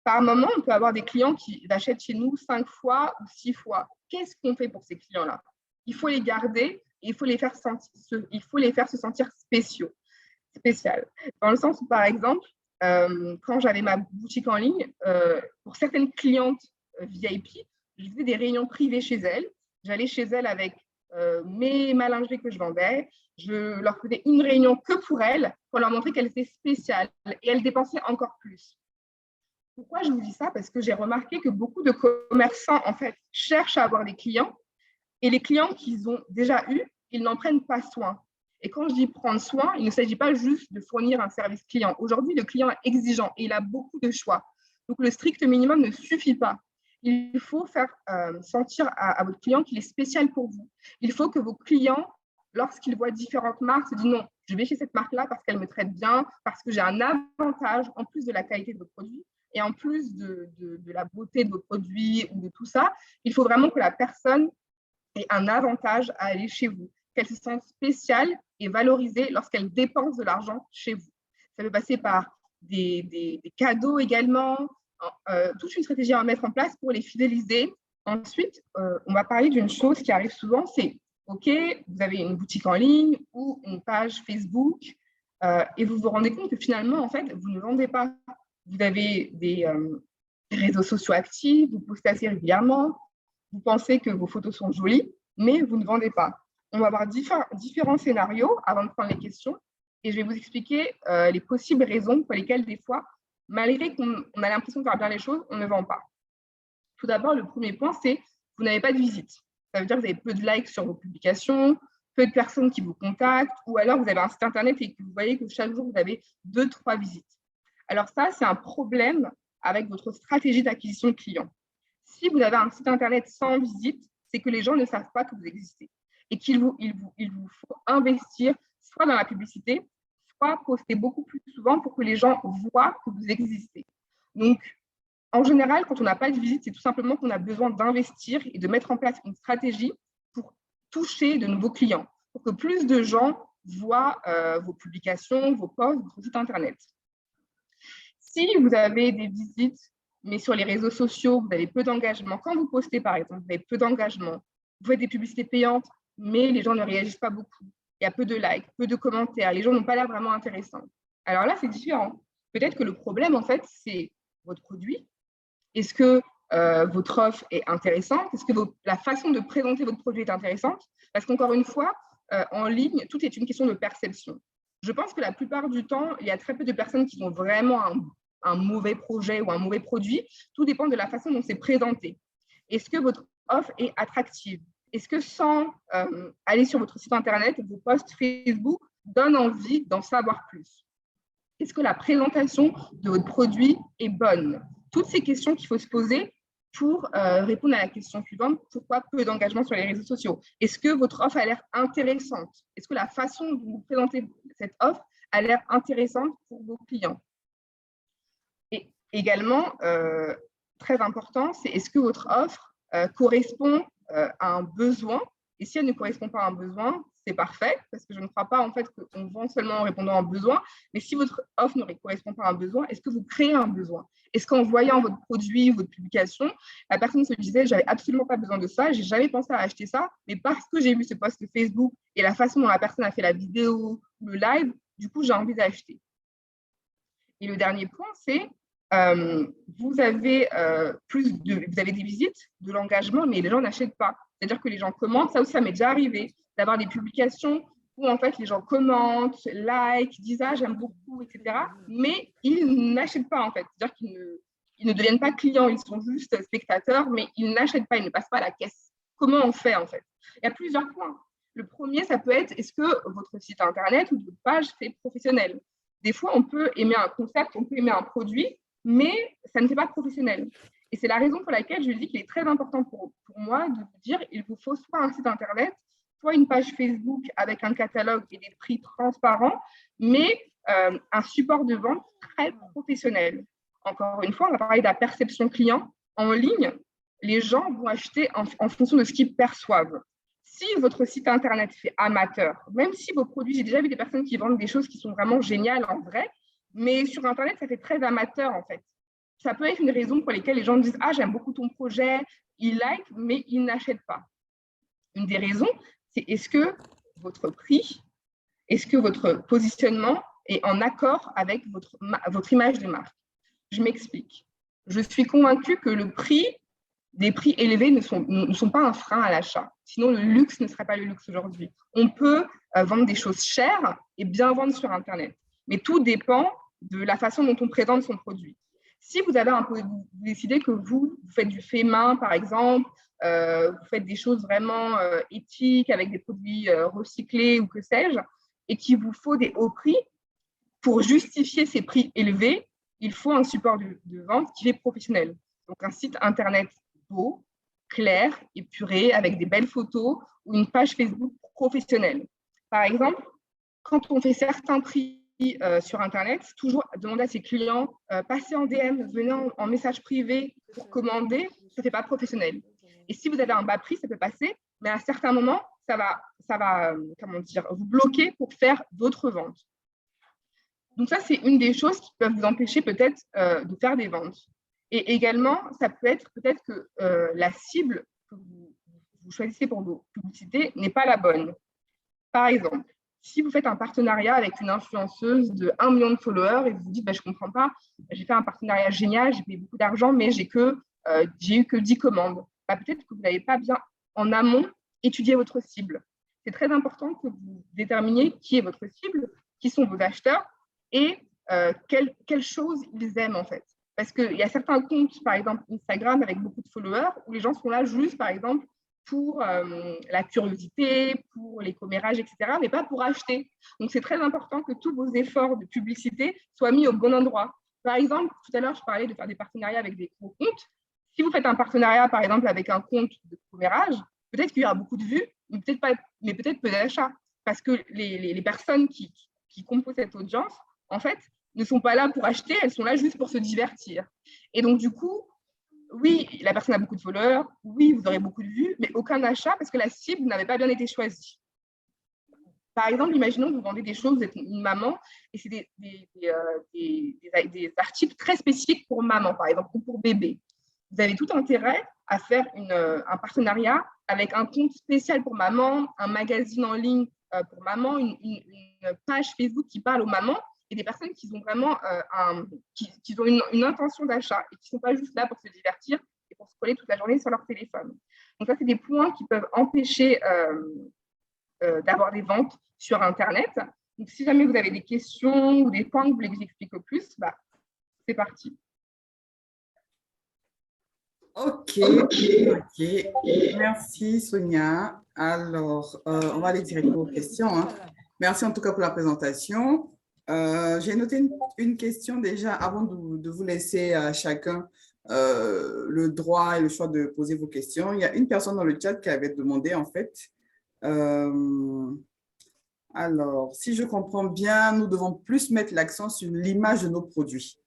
Par moment, on peut avoir des clients qui achètent chez nous 5 fois ou 6 fois. Qu'est-ce qu'on fait pour ces clients-là? Il faut les garder et il faut les faire se sentir spécial. Dans le sens où, par exemple, quand j'avais ma boutique en ligne, pour certaines clientes VIP, je faisais des réunions privées chez elles. J'allais chez elles avec ma lingerie que je vendais. Je leur faisais une réunion que pour elles, pour leur montrer qu'elles étaient spéciales et elles dépensaient encore plus. Pourquoi je vous dis ça? Parce que j'ai remarqué que beaucoup de commerçants, en fait, cherchent à avoir des clients et les clients qu'ils ont déjà eus, ils n'en prennent pas soin. Et quand je dis prendre soin, il ne s'agit pas juste de fournir un service client. Aujourd'hui, le client est exigeant et il a beaucoup de choix. Donc, le strict minimum ne suffit pas. Il faut faire sentir à votre client qu'il est spécial pour vous. Il faut que vos clients, lorsqu'ils voient différentes marques, se disent non, je vais chez cette marque-là parce qu'elle me traite bien, parce que j'ai un avantage en plus de la qualité de votre produit et en plus de la beauté de vos produits ou de tout ça. Il faut vraiment que la personne ait un avantage à aller chez vous, qu'elle se sente spéciale et valorisée lorsqu'elle dépense de l'argent chez vous. Ça peut passer par des cadeaux également, toute une stratégie à mettre en place pour les fidéliser. Ensuite, on va parler d'une chose qui arrive souvent, c'est OK, vous avez une boutique en ligne ou une page Facebook et vous vous rendez compte que finalement, en fait, vous ne vendez pas. Vous avez des réseaux sociaux actifs, vous postez assez régulièrement, vous pensez que vos photos sont jolies, mais vous ne vendez pas. On va avoir différents scénarios avant de prendre les questions et je vais vous expliquer les possibles raisons pour lesquelles des fois, malgré qu'on a l'impression de faire bien les choses, on ne vend pas. Tout d'abord, le premier point, c'est que vous n'avez pas de visite. Ça veut dire que vous avez peu de likes sur vos publications, peu de personnes qui vous contactent, ou alors vous avez un site Internet et que vous voyez que chaque jour, vous avez 2-3 visites. Alors ça, c'est un problème avec votre stratégie d'acquisition de clients. Si vous avez un site internet sans visite, c'est que les gens ne savent pas que vous existez et qu'il vous faut investir soit dans la publicité, soit poster beaucoup plus souvent pour que les gens voient que vous existez. Donc, en général, quand on n'a pas de visite, c'est tout simplement qu'on a besoin d'investir et de mettre en place une stratégie pour toucher de nouveaux clients, pour que plus de gens voient vos publications, vos posts, votre site internet. Si vous avez des visites, mais sur les réseaux sociaux, vous avez peu d'engagement, quand vous postez par exemple, vous avez peu d'engagement, vous faites des publicités payantes, mais les gens ne réagissent pas beaucoup, il y a peu de likes, peu de commentaires, les gens n'ont pas l'air vraiment intéressants. Alors là, c'est différent. Peut-être que le problème, en fait, c'est votre produit. Est-ce que votre offre est intéressante? Est-ce que la façon de présenter votre produit est intéressante? Parce qu'encore une fois, en ligne, tout est une question de perception. Je pense que la plupart du temps, il y a très peu de personnes qui ont vraiment un mauvais projet ou un mauvais produit. Tout dépend de la façon dont c'est présenté. Est-ce que votre offre est attractive? Est-ce que sans aller sur votre site internet, vos posts Facebook donnent envie d'en savoir plus? Est-ce que la présentation de votre produit est bonne? Toutes ces questions qu'il faut se poser pour répondre à la question suivante, pourquoi peu d'engagement sur les réseaux sociaux? Est-ce que votre offre a l'air intéressante? Est-ce que la façon dont vous présentez cette offre a l'air intéressante pour vos clients? Et également, très important, c'est est-ce que votre offre correspond à un besoin? Et si elle ne correspond pas à un besoin, c'est parfait, parce que je ne crois pas en fait qu'on vend seulement en répondant à un besoin. Mais si votre offre ne correspond pas à un besoin, est-ce que vous créez un besoin? Est-ce qu'en voyant votre produit, votre publication, la personne se disait, j'avais absolument pas besoin de ça, j'ai jamais pensé à acheter ça, mais parce que j'ai vu ce post Facebook et la façon dont la personne a fait la vidéo, le live, du coup, j'ai envie d'acheter. Et le dernier point, c'est vous avez des visites, de l'engagement, mais les gens n'achètent pas. C'est-à-dire que les gens commentent, ça aussi, ça m'est déjà arrivé, d'avoir des publications où en fait les gens commentent, like, disent ah j'aime beaucoup, etc. Mais ils n'achètent pas en fait. C'est-à-dire qu'ils ne deviennent pas clients, ils sont juste spectateurs, mais ils n'achètent pas, ils ne passent pas à la caisse. Comment on fait en fait? Il y a plusieurs points. Le premier, ça peut être, est-ce que votre site internet ou votre page fait professionnel? Des fois, on peut aimer un concept, on peut aimer un produit, mais ça ne fait pas professionnel. Et c'est la raison pour laquelle je dis qu'il est très important pour moi de vous dire il vous faut soit un site internet, soit une page Facebook avec un catalogue et des prix transparents, mais un support de vente très professionnel. Encore une fois, on va parler de la perception client. En ligne, les gens vont acheter en fonction de ce qu'ils perçoivent. Si votre site internet fait amateur, même si vos produits, j'ai déjà vu des personnes qui vendent des choses qui sont vraiment géniales en vrai, mais sur internet, ça fait très amateur en fait. Ça peut être une raison pour laquelle les gens disent « Ah, j'aime beaucoup ton projet », ils like, mais ils n'achètent pas. Une des raisons, c'est est-ce que votre prix, est-ce que votre positionnement est en accord avec votre image de marque? Je m'explique. Je suis convaincue que des prix élevés ne sont pas un frein à l'achat. Sinon, le luxe ne serait pas le luxe aujourd'hui. On peut vendre des choses chères et bien vendre sur Internet. Mais tout dépend de la façon dont on présente son produit. Si vous décidez que vous faites du fait main, par exemple, vous faites des choses vraiment éthiques avec des produits recyclés ou que sais-je, et qu'il vous faut des hauts prix, pour justifier ces prix élevés, il faut un support de vente qui est professionnel. Donc, un site Internet beau, clair, épuré, avec des belles photos ou une page Facebook professionnelle. Par exemple, quand on fait certains prix sur Internet, toujours demander à ses clients, passez en DM, venez en message privé pour commander, ça ne fait pas professionnel. Et si vous avez un bas prix, ça peut passer, mais à un certain moment, ça va vous bloquer pour faire d'autres ventes. Donc ça, c'est une des choses qui peuvent vous empêcher peut-être de faire des ventes. Et également, ça peut être peut-être que la cible que vous choisissez pour vos publicités n'est pas la bonne. Par exemple, si vous faites un partenariat avec une influenceuse de 1 million de followers et vous vous dites je ne comprends pas, j'ai fait un partenariat génial, j'ai payé beaucoup d'argent, mais j'ai eu que 10 commandes. Peut-être que vous n'avez pas bien en amont étudié votre cible. C'est très important que vous déterminiez qui est votre cible, qui sont vos acheteurs et quelles choses ils aiment en fait. Parce qu'il y a certains comptes, par exemple Instagram, avec beaucoup de followers, où les gens sont là juste, par exemple, pour la curiosité, pour les commérages, etc., mais pas pour acheter. Donc, c'est très important que tous vos efforts de publicité soient mis au bon endroit. Par exemple, tout à l'heure, je parlais de faire des partenariats avec des gros comptes. Si vous faites un partenariat, par exemple, avec un compte de commérage, peut-être qu'il y aura beaucoup de vues, mais peut-être peu d'achats. Parce que les personnes qui composent cette audience, en fait, ne sont pas là pour acheter, elles sont là juste pour se divertir. Et donc, du coup, oui, la personne a beaucoup de followers, oui, vous aurez beaucoup de vues, mais aucun achat parce que la cible n'avait pas bien été choisie. Par exemple, imaginons que vous vendez des choses, vous êtes une maman, et c'est des articles très spécifiques pour maman, par exemple, ou pour bébé. Vous avez tout intérêt à faire un partenariat avec un compte spécial pour maman, un magazine en ligne pour maman, une page Facebook qui parle aux mamans, et des personnes qui ont vraiment qui ont une intention d'achat et qui ne sont pas juste là pour se divertir et pour se coller toute la journée sur leur téléphone. Donc ça, c'est des points qui peuvent empêcher d'avoir des ventes sur Internet. Donc, si jamais vous avez des questions ou des points que vous voulez que j'explique au plus, c'est parti. Ok. Merci, Sonia. Alors, on va aller directement aux questions. Hein. Merci en tout cas pour la présentation. J'ai noté une question déjà avant de vous laisser à chacun le droit et le choix de poser vos questions. Il y a une personne dans le chat qui avait demandé en fait, alors, si je comprends bien, nous devons plus mettre l'accent sur l'image de nos produits.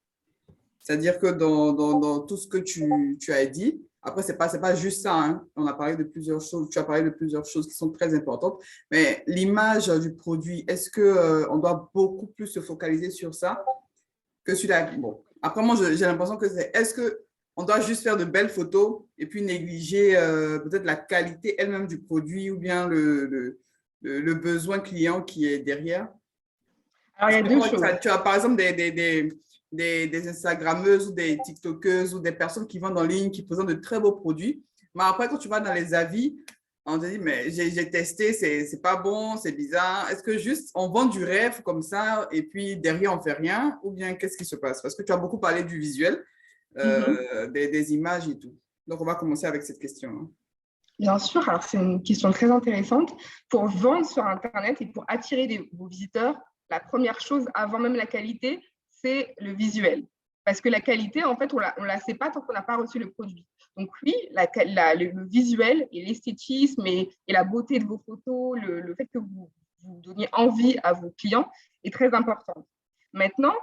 C'est-à-dire que dans tout ce que tu as dit, après, ce n'est pas juste ça. Hein. On a parlé de plusieurs choses, tu as parlé de plusieurs choses qui sont très importantes. Mais l'image du produit, est-ce qu'on doit beaucoup plus se focaliser sur ça que sur la… Bon, après, moi, j'ai l'impression que est-ce qu'on doit juste faire de belles photos et puis négliger peut-être la qualité elle-même du produit ou bien le besoin client qui est derrière? Alors, il y a deux choses. Tu as par exemple des Instagrammeuses ou des TikTokeuses ou des personnes qui vendent en ligne, qui présentent de très beaux produits. Mais après, quand tu vas dans les avis, on te dit, mais j'ai testé, c'est pas bon, c'est bizarre. Est-ce que juste on vend du rêve comme ça et puis derrière, on fait rien? Ou bien qu'est-ce qui se passe? Parce que tu as beaucoup parlé du visuel, des images et tout. Donc, on va commencer avec cette question. Hein. Bien sûr, alors c'est une question très intéressante. Pour vendre sur Internet et pour attirer vos visiteurs, la première chose, avant même la qualité, c'est le visuel. Parce que la qualité, en fait, on ne la sait pas tant qu'on n'a pas reçu le produit. Donc oui, le visuel et l'esthétisme et la beauté de vos photos, le fait que vous donniez envie à vos clients est très important. Maintenant,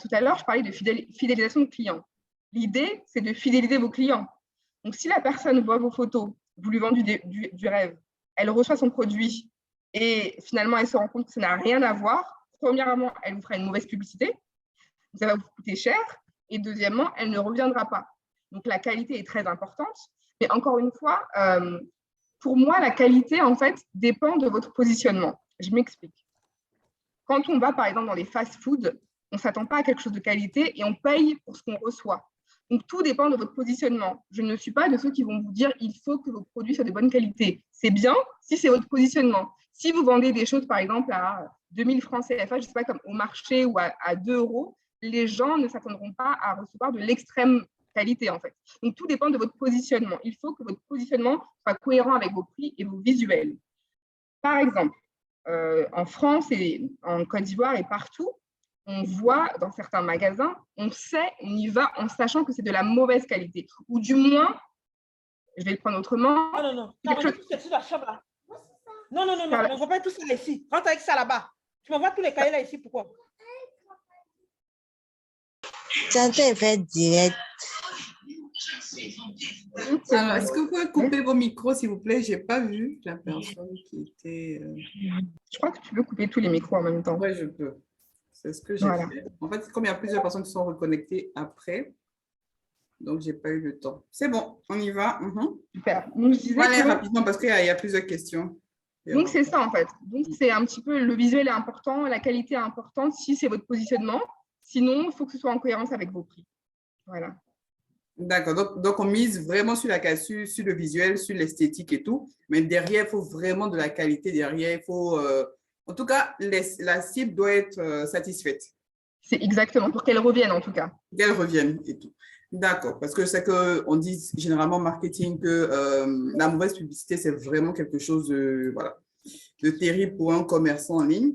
tout à l'heure, je parlais de fidélisation de clients. L'idée, c'est de fidéliser vos clients. Donc si la personne voit vos photos, vous lui vendez du rêve, elle reçoit son produit et finalement, elle se rend compte que ça n'a rien à voir. Premièrement, elle vous fera une mauvaise publicité, ça va vous coûter cher. Et deuxièmement, elle ne reviendra pas. Donc, la qualité est très importante. Mais encore une fois, pour moi, la qualité, en fait, dépend de votre positionnement. Je m'explique. Quand on va, par exemple, dans les fast-foods, on ne s'attend pas à quelque chose de qualité et on paye pour ce qu'on reçoit. Donc, tout dépend de votre positionnement. Je ne suis pas de ceux qui vont vous dire « il faut que vos produits soient de bonne qualité ». C'est bien si c'est votre positionnement. Si vous vendez des choses, par exemple, à 2000 francs CFA, je ne sais pas, comme au marché ou à 2 euros, les gens ne s'attendront pas à recevoir de l'extrême qualité, en fait. Donc, tout dépend de votre positionnement. Il faut que votre positionnement soit cohérent avec vos prix et vos visuels. Par exemple, en France et en Côte d'Ivoire et partout, on voit dans certains magasins, on y va en sachant que c'est de la mauvaise qualité. Ou du moins, je vais le prendre autrement. Non. Non, ne m'envoie pas tout ça ici. Rentre avec ça là-bas. Tu m'envoies tous les cahiers là ici, pourquoi? Ça te fait direct. Alors, est-ce que vous pouvez couper vos micros, s'il vous plaît? Je n'ai pas vu la personne qui était… Je crois que tu peux couper tous les micros en même temps. Oui, je peux. C'est ce que j'ai fait. En fait, comme il y a plusieurs personnes qui sont reconnectées après, donc je n'ai pas eu le temps. C'est bon, on y va. Super. Donc, je disais allez rapidement parce qu'il y a plusieurs questions. Donc, c'est ça, en fait. Donc, c'est un petit peu, le visuel est important, la qualité est importante si c'est votre positionnement. Sinon, il faut que ce soit en cohérence avec vos prix. Voilà. D'accord. Donc, on mise vraiment sur le visuel, sur l'esthétique et tout. Mais derrière, il faut vraiment de la qualité. Derrière, il faut… en tout cas, la cible doit être satisfaite. C'est exactement, pour qu'elle revienne en tout cas. Qu'elle revienne et tout. D'accord. Parce que c'est qu'on dit généralement en marketing que la mauvaise publicité, c'est vraiment quelque chose de terrible pour un commerçant en ligne.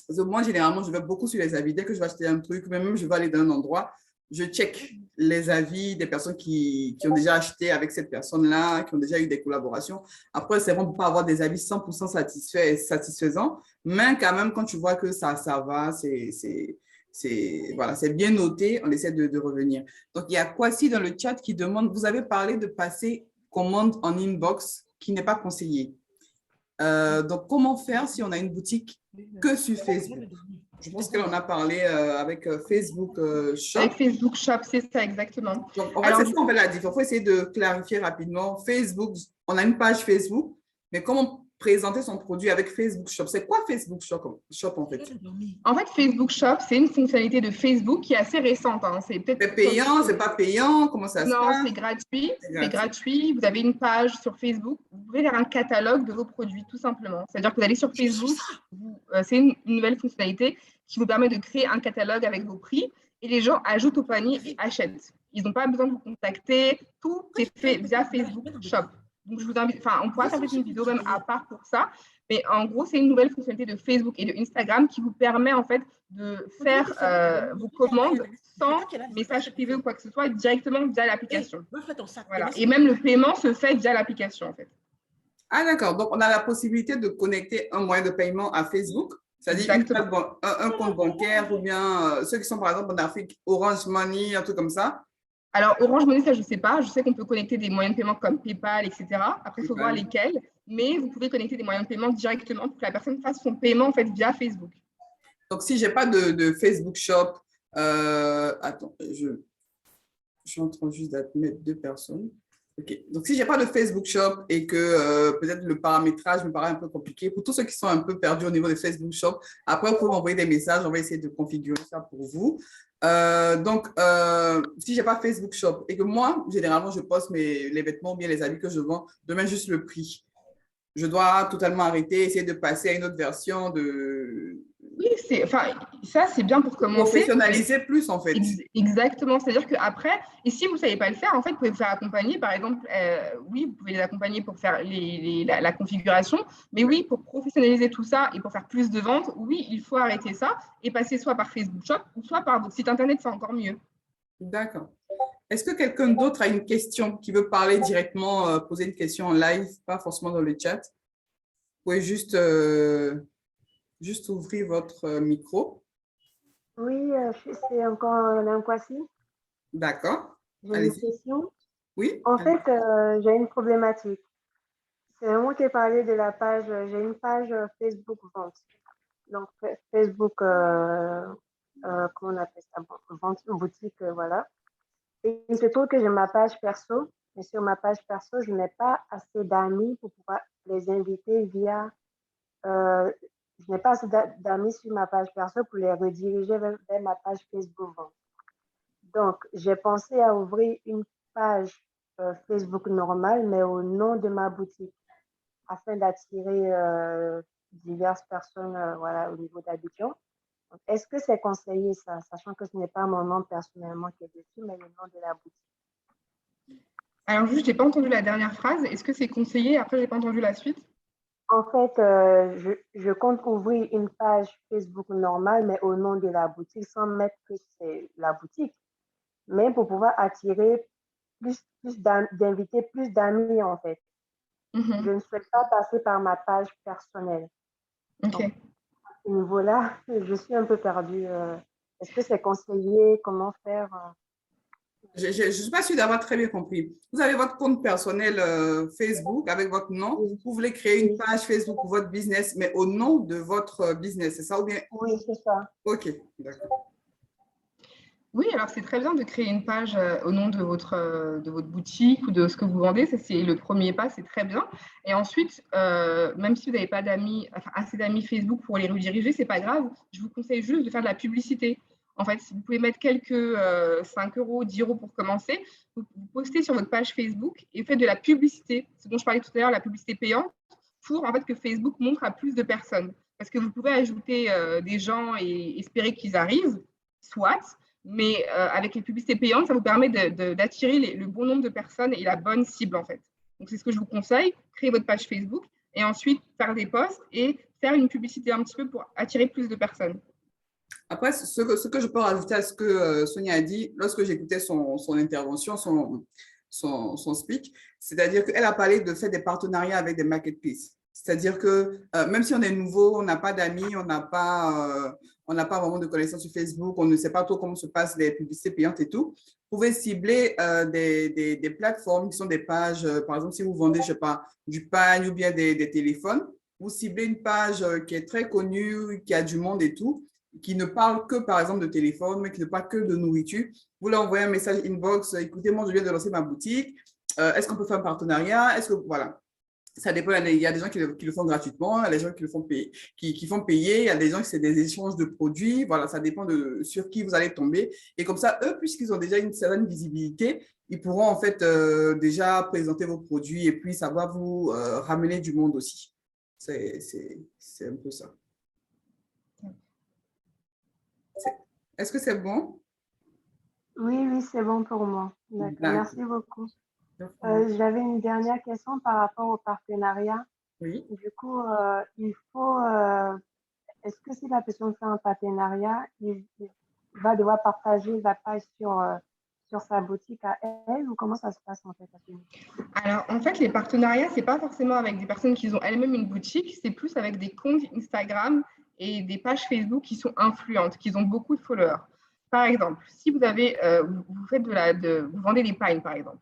Parce que moi, généralement, je vais beaucoup sur les avis. Dès que je vais acheter un truc, même je vais aller dans un endroit, je check les avis des personnes qui ont déjà acheté avec cette personne-là, qui ont déjà eu des collaborations. Après, c'est bon, on ne peut pas avoir des avis 100% satisfaisants, mais quand même, quand tu vois que ça va, voilà, c'est bien noté, on essaie de revenir. Donc, il y a Kwasi dans le chat qui demande, vous avez parlé de passer commande en inbox qui n'est pas conseillé. Donc, comment faire si on a une boutique que sur Facebook? Je pense que l'on a parlé avec Facebook Shop. Avec Facebook Shop, c'est ça exactement. Donc, en fait, c'est ça qu'on fait la différence. Il faut essayer de clarifier rapidement. Facebook, on a une page Facebook, mais comment présenter son produit avec Facebook Shop? C'est quoi Facebook Shop en fait? En fait, Facebook Shop, c'est une fonctionnalité de Facebook qui est assez récente. Hein. C'est peut-être payant, c'est pas payant? Comment ça se passe? Non, c'est gratuit. C'est gratuit. Vous avez une page sur Facebook. Vous pouvez faire un catalogue de vos produits, tout simplement. C'est-à-dire que vous allez sur Facebook. C'est une nouvelle fonctionnalité qui vous permet de créer un catalogue avec vos prix et les gens ajoutent au panier et achètent. Ils n'ont pas besoin de vous contacter. Tout est fait via Facebook Shop. Donc, je vous invite, on pourra faire une vidéo même à part pour ça. Mais en gros, c'est une nouvelle fonctionnalité de Facebook et de Instagram qui vous permet en fait de faire vos commandes sans message privé ou quoi que ce soit, directement via l'application. Voilà. Et même le paiement se fait via l'application en fait. Ah d'accord, donc on a la possibilité de connecter un moyen de paiement à Facebook, c'est-à-dire un compte bancaire ou bien ceux qui sont par exemple en Afrique, Orange Money, un truc comme ça. Alors, Orange Money, ça, je ne sais pas. Je sais qu'on peut connecter des moyens de paiement comme PayPal, etc. Après, il faut voir lesquels. Mais vous pouvez connecter des moyens de paiement directement pour que la personne fasse son paiement en fait, via Facebook. Donc, si je n'ai pas de Facebook Shop, attends, je suis en train juste d'admettre 2 personnes. OK. Donc, si je n'ai pas de Facebook Shop et que peut-être le paramétrage me paraît un peu compliqué, pour tous ceux qui sont un peu perdus au niveau de Facebook Shop, après, vous pouvez m'envoyer des messages. On va essayer de configurer ça pour vous. Si je n'ai pas Facebook Shop et que moi, généralement, je poste les vêtements ou bien les habits que je vends, je mets juste le prix. Je dois totalement arrêter, essayer de passer à une autre version de… Oui, ça, c'est bien pour commencer. Professionnaliser plus, en fait. Exactement. C'est-à-dire qu'après, et si vous ne savez pas le faire, en fait, vous pouvez vous faire accompagner. Par exemple, oui, vous pouvez les accompagner pour faire la configuration. Mais oui, pour professionnaliser tout ça et pour faire plus de ventes, oui, il faut arrêter ça et passer soit par Facebook Shop ou soit par votre site Internet, c'est encore mieux. D'accord. Est-ce que quelqu'un d'autre a une question, qui veut parler directement, poser une question en live, pas forcément dans le chat? Vous pouvez juste ouvrir votre micro. Oui, c'est encore Mme Kwasi. D'accord. J'ai une question. Oui. En fait, j'ai une problématique. C'est moi qui ai parlé de la page. J'ai une page Facebook vente. Donc, Facebook, comment on appelle ça? Vente, boutique, voilà. Et il se trouve que j'ai ma page perso. Mais sur ma page perso, je n'ai pas assez d'amis pour pouvoir les inviter via… je n'ai pas assez d'amis sur ma page perso pour les rediriger vers ma page Facebook vente. Donc, j'ai pensé à ouvrir une page Facebook normale, mais au nom de ma boutique, afin d'attirer diverses personnes voilà, au niveau d'Abidjan. Est-ce que c'est conseillé ça, sachant que ce n'est pas mon nom personnellement qui est dessus, mais le nom de la boutique? Alors, juste, je n'ai pas entendu la dernière phrase. Est-ce que c'est conseillé? Après, je n'ai pas entendu la suite. En fait, je compte ouvrir une page Facebook normale, mais au nom de la boutique, sans mettre que c'est la boutique, mais pour pouvoir attirer d'inviter plus d'amis, en fait. Je ne souhaite pas passer par ma page personnelle. OK. Donc, à ce niveau-là, je suis un peu perdue. Est-ce que c'est conseillé? Comment faire? Je ne suis pas sûre d'avoir très bien compris. Vous avez votre compte personnel Facebook avec votre nom. Oui. Vous voulez créer une page Facebook pour votre business, mais au nom de votre business, c'est ça ou bien? Oui, c'est ça. OK, d'accord. Oui, alors c'est très bien de créer une page au nom de votre boutique ou de ce que vous vendez. Ça, c'est le premier pas, c'est très bien. Et ensuite, même si vous n'avez pas d'amis, enfin assez d'amis Facebook pour les rediriger, c'est pas grave. Je vous conseille juste de faire de la publicité. En fait, si vous pouvez mettre quelques 5 €, 10 € pour commencer, vous postez sur votre page Facebook et faites de la publicité, ce dont je parlais tout à l'heure, la publicité payante, pour en fait que Facebook montre à plus de personnes. Parce que vous pouvez ajouter des gens et espérer qu'ils arrivent, soit. Mais avec les publicités payantes, ça vous permet d'attirer le bon nombre de personnes et la bonne cible, en fait. Donc, c'est ce que je vous conseille. Créer votre page Facebook et ensuite faire des posts et faire une publicité un petit peu pour attirer plus de personnes. Après, ce que je peux rajouter à ce que Sonia a dit, lorsque j'écoutais son intervention, son speak, c'est-à-dire qu'elle a parlé de faire des partenariats avec des marketplaces. C'est-à-dire que même si on est nouveau, on n'a pas d'amis, on n'a pas vraiment de connaissances sur Facebook, on ne sait pas trop comment se passent les publicités payantes et tout, vous pouvez cibler des plateformes qui sont des pages, par exemple, si vous vendez, je sais pas, du pain ou bien des téléphones, vous ciblez une page qui est très connue, qui a du monde et tout, qui ne parle que, par exemple, de téléphone, mais qui ne parle que de nourriture. Vous leur envoyez un message inbox, écoutez, moi, je viens de lancer ma boutique, est-ce qu'on peut faire un partenariat? Est-ce que, voilà. Ça dépend, il y a des gens qui le font gratuitement, il y a des gens qui le font payer, qui font payer, il y a des gens qui c'est des échanges de produits, voilà, ça dépend de sur qui vous allez tomber. Et comme ça, eux, puisqu'ils ont déjà une certaine visibilité, ils pourront en fait déjà présenter vos produits et puis ça va vous ramener du monde aussi. C'est un peu ça. Est-ce que c'est bon? Oui, oui, c'est bon pour moi. D'accord. Merci beaucoup. D'accord. J'avais une dernière question par rapport au partenariat. Oui. Du coup, il faut, est-ce que si la personne fait un partenariat, il va devoir partager la page sur sa boutique à elle ou comment ça se passe en fait? Alors, en fait, les partenariats, c'est pas forcément avec des personnes qui ont elles-mêmes une boutique, c'est plus avec des comptes Instagram et des pages Facebook qui sont influentes, qui ont beaucoup de followers. Par exemple, si vous avez, vous faites vous vendez des pagnes, par exemple.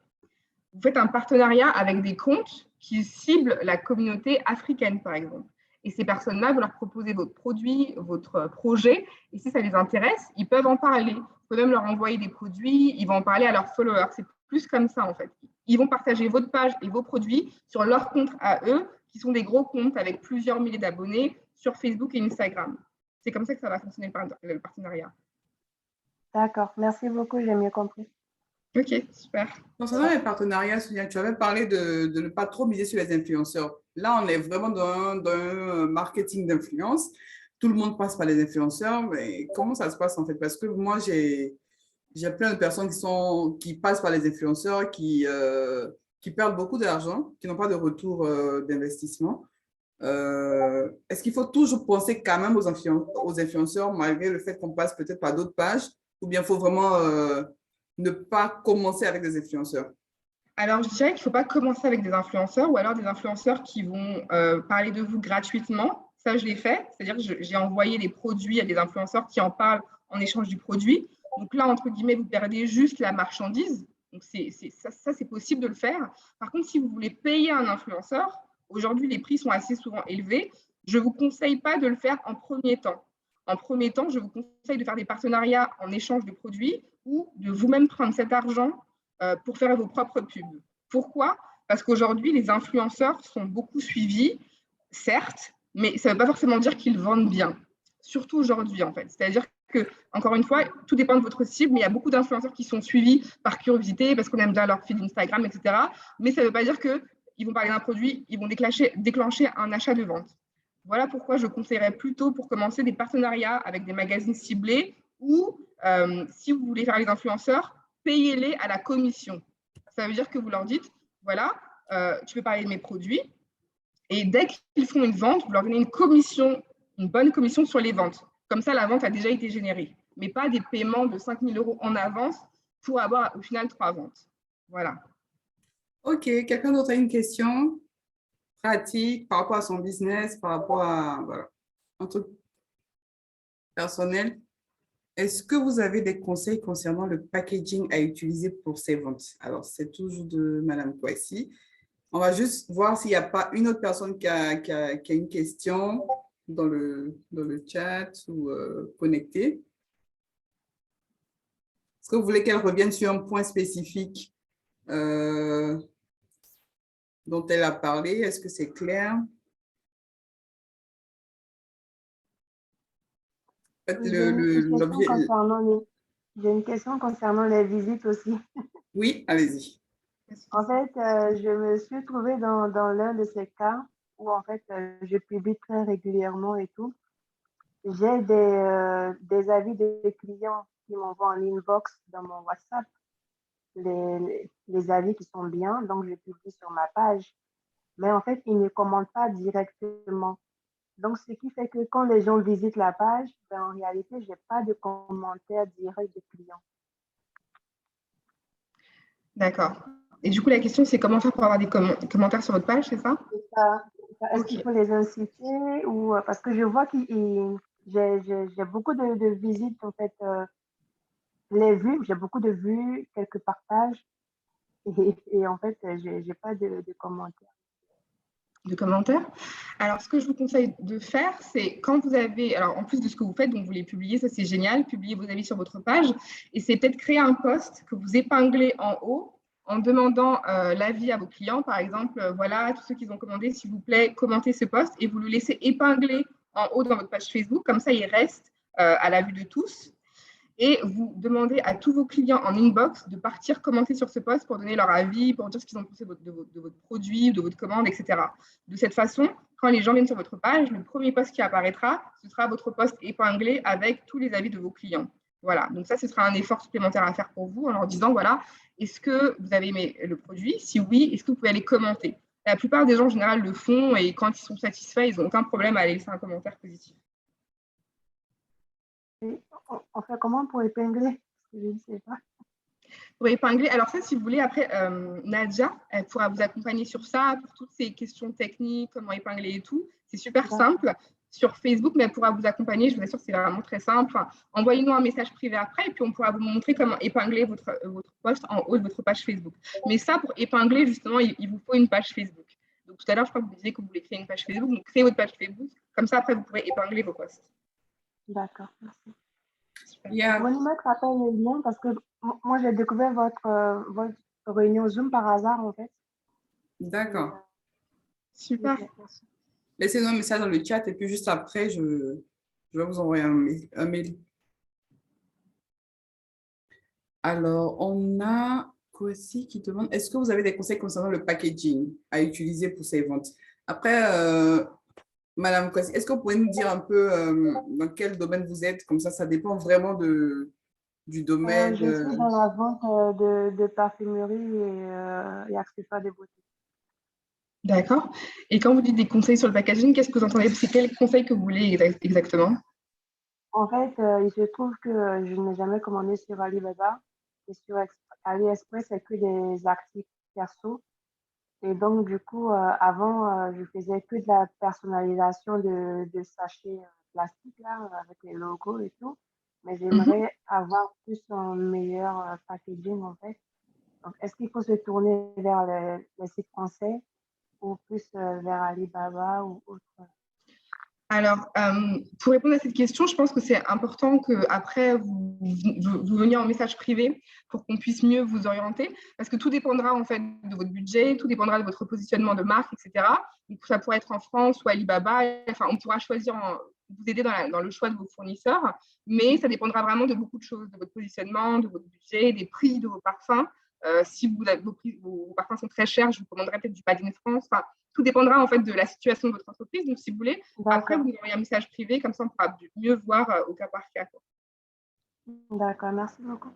Vous faites un partenariat avec des comptes qui ciblent la communauté africaine, par exemple. Et ces personnes-là, vous leur proposez votre produit, votre projet, et si ça les intéresse, ils peuvent en parler. Vous pouvez même leur envoyer des produits, ils vont en parler à leurs followers. C'est plus comme ça, en fait. Ils vont partager votre page et vos produits sur leurs comptes à eux, qui sont des gros comptes avec plusieurs milliers d'abonnés sur Facebook et Instagram. C'est comme ça que ça va fonctionner le partenariat. D'accord, merci beaucoup, j'ai mieux compris. Ok, super. Concernant les partenariats, Sonia, tu avais parlé de ne pas trop miser sur les influenceurs. Là, on est vraiment dans un marketing d'influence. Tout le monde passe par les influenceurs, mais comment ça se passe en fait? Parce que moi, j'ai plein de personnes qui passent par les influenceurs, qui perdent beaucoup d'argent, qui n'ont pas de retour d'investissement. Est-ce qu'il faut toujours penser quand même aux influenceurs malgré le fait qu'on passe peut-être par d'autres pages, ou bien il faut vraiment ne pas commencer avec des influenceurs? Alors, je dirais qu'il ne faut pas commencer avec des influenceurs ou alors des influenceurs qui vont parler de vous gratuitement. Ça, je l'ai fait. C'est-à-dire que j'ai envoyé des produits à des influenceurs qui en parlent en échange du produit. Donc là, entre guillemets, vous perdez juste la marchandise. Donc, ça, c'est possible de le faire. Par contre, si vous voulez payer un influenceur, aujourd'hui, les prix sont assez souvent élevés. Je ne vous conseille pas de le faire en premier temps. En premier temps, je vous conseille de faire des partenariats en échange de produits ou de vous-même prendre cet argent pour faire vos propres pubs. Pourquoi? Parce qu'aujourd'hui, les influenceurs sont beaucoup suivis, certes, mais ça ne veut pas forcément dire qu'ils vendent bien. Surtout aujourd'hui, en fait. C'est-à-dire que, encore une fois, tout dépend de votre cible, mais il y a beaucoup d'influenceurs qui sont suivis par curiosité, parce qu'on aime bien leur feed Instagram, etc. Mais ça ne veut pas dire qu'ils vont parler d'un produit, ils vont déclencher un achat de vente. Voilà pourquoi je conseillerais plutôt pour commencer des partenariats avec des magazines ciblés ou si vous voulez faire les influenceurs, payez-les à la commission. Ça veut dire que vous leur dites, voilà, tu peux parler de mes produits, et dès qu'ils font une vente, vous leur donnez une commission, une bonne commission sur les ventes. Comme ça, la vente a déjà été générée, mais pas des paiements de 5 000 € en avance pour avoir au final 3 ventes. Voilà. Ok, quelqu'un d'autre a une question pratique par rapport à son business, par rapport à voilà, un truc personnel? Est-ce que vous avez des conseils concernant le packaging à utiliser pour ces ventes? Alors, c'est toujours de Madame Kouassi. On va juste voir s'il n'y a pas une autre personne qui a une question dans le chat ou connecté. Est-ce que vous voulez qu'elle revienne sur un point spécifique dont elle a parlé? Est-ce que c'est clair? En fait, J'ai une question concernant les visites aussi. Oui, allez-y. En fait, je me suis trouvée dans l'un de ces cas où en fait, je publie très régulièrement et tout. J'ai des avis de clients qui m'envoient en inbox dans mon WhatsApp les avis qui sont bien, donc je publie sur ma page. Mais en fait, ils ne commentent pas directement. Donc, ce qui fait que quand les gens visitent la page, ben, en réalité, je n'ai pas de commentaires directs des clients. D'accord. Et du coup, la question, c'est comment faire pour avoir des commentaires sur votre page, c'est ça? Est-ce qu'il faut les inciter ou parce que je vois que j'ai beaucoup de visites, en fait, les vues, j'ai beaucoup de vues, quelques partages, et en fait, je n'ai pas de commentaires. De commentaires. Alors, ce que je vous conseille de faire, c'est quand vous avez, alors en plus de ce que vous faites, donc vous les publiez, ça c'est génial, publiez vos avis sur votre page, et c'est peut-être créer un post que vous épinglez en haut en demandant l'avis à vos clients, par exemple, voilà, tous ceux qui ont commandé, s'il vous plaît, commentez ce post, et vous le laissez épingler en haut dans votre page Facebook, comme ça il reste à la vue de tous. Et vous demandez à tous vos clients en inbox de partir commenter sur ce post pour donner leur avis, pour dire ce qu'ils ont pensé de votre produit, de votre commande, etc. De cette façon, quand les gens viennent sur votre page, le premier post qui apparaîtra, ce sera votre post épinglé avec tous les avis de vos clients. Voilà, donc ça, ce sera un effort supplémentaire à faire pour vous en leur disant, voilà, est-ce que vous avez aimé le produit? Si oui, est-ce que vous pouvez aller commenter? La plupart des gens, en général, le font et quand ils sont satisfaits, ils n'ont aucun problème à aller laisser un commentaire positif. Et on fait comment pour épingler? Je ne sais pas. Pour épingler, alors ça, si vous voulez, après, Nadia, elle pourra vous accompagner sur ça, pour toutes ces questions techniques, comment épingler et tout. C'est super simple sur Facebook, mais elle pourra vous accompagner. Je vous assure que c'est vraiment très simple. Envoyez-nous un message privé après, et puis on pourra vous montrer comment épingler votre post en haut de votre page Facebook. Mais ça, pour épingler, justement, il vous faut une page Facebook. Donc tout à l'heure, je crois que vous disiez que vous voulez créer une page Facebook. Donc créez votre page Facebook. Comme ça, après, vous pourrez épingler vos posts. D'accord, merci. Yeah. Vous pouvez nous mettre après le lien parce que moi, j'ai découvert votre réunion Zoom par hasard, en fait. D'accord. Super. Laissez-nous un message dans le chat et puis juste après, je vais vous envoyer un mail. Alors, on a Kwasi qui demande, est-ce que vous avez des conseils concernant le packaging à utiliser pour ces ventes? Après, Madame Kwasi, est-ce que vous pouvez nous dire un peu dans quel domaine vous êtes? Comme ça dépend vraiment du domaine. Je suis dans la vente de parfumerie et accessoires de beauté. D'accord. Et quand vous dites des conseils sur le packaging, qu'est-ce que vous entendez? C'est quels conseils que vous voulez exactement? En fait, il se trouve que je n'ai jamais commandé sur Alibaba et sur AliExpress, c'est que des articles perso. Et donc, du coup, avant, je faisais que de la personnalisation de sachets plastiques là, avec les logos et tout. Mais j'aimerais avoir plus un meilleur packaging en fait. Donc, est-ce qu'il faut se tourner vers les sites français ou plus vers Alibaba ou autre? Alors, pour répondre à cette question, je pense que c'est important qu'après, vous veniez en message privé pour qu'on puisse mieux vous orienter, parce que tout dépendra en fait de votre budget, tout dépendra de votre positionnement de marque, etc. Donc, ça pourrait être en France ou Alibaba. Enfin, on pourra choisir, vous aider dans le choix de vos fournisseurs, mais ça dépendra vraiment de beaucoup de choses, de votre positionnement, de votre budget, des prix de vos parfums. Si vos parfums sont très chers, je vous recommanderais peut-être du Made in France. Enfin, tout dépendra en fait de la situation de votre entreprise. Donc, si vous voulez, après, vous nous envoyez un message privé, comme ça, on pourra mieux voir au cas par cas. D'accord, merci beaucoup.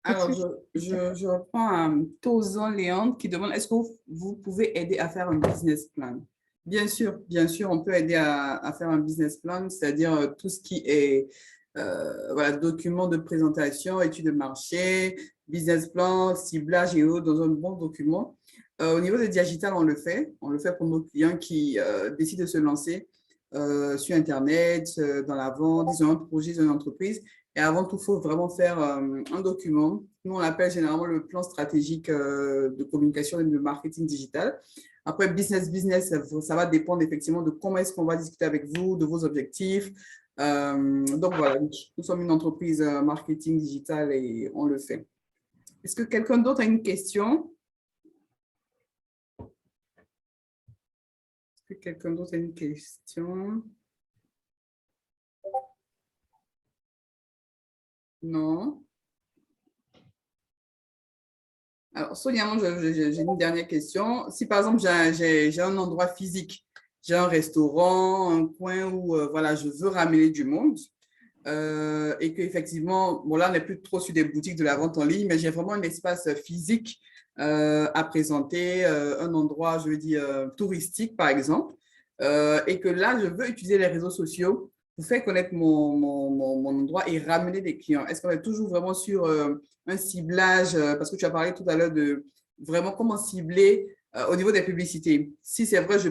Alors, je reprends un Tozan Léandre qui demande, est-ce que vous pouvez aider à faire un business plan? Bien sûr, on peut aider à faire un business plan, c'est-à-dire tout ce qui est voilà, documents de présentation, études de marché, business plan, ciblage et autres dans un bon document. Au niveau de digital, on le fait pour nos clients qui décident de se lancer sur Internet, dans la vente, ils ont un projet, ils ont une entreprise. Et avant tout, il faut vraiment faire un document. Nous, on l'appelle généralement le plan stratégique de communication et de marketing digital. Après, business, ça va dépendre effectivement de comment est-ce qu'on va discuter avec vous, de vos objectifs. Donc voilà, nous sommes une entreprise marketing digital et on le fait. Est-ce que quelqu'un d'autre a une question? Est-ce que quelqu'un d'autre a une question? Non. Alors, Sonia, moi, j'ai une dernière question. Si, par exemple, j'ai un endroit physique, j'ai un restaurant, un coin où voilà, je veux ramener du monde et qu'effectivement, bon, là, on n'est plus trop sur des boutiques de la vente en ligne, mais j'ai vraiment un espace physique à présenter, un endroit, je veux dire, touristique, par exemple. et que là, je veux utiliser les réseaux sociaux pour faire connaître mon endroit et ramener des clients? Est-ce qu'on est toujours vraiment sur un ciblage, parce que tu as parlé tout à l'heure de vraiment comment cibler au niveau des publicités. Si c'est vrai, je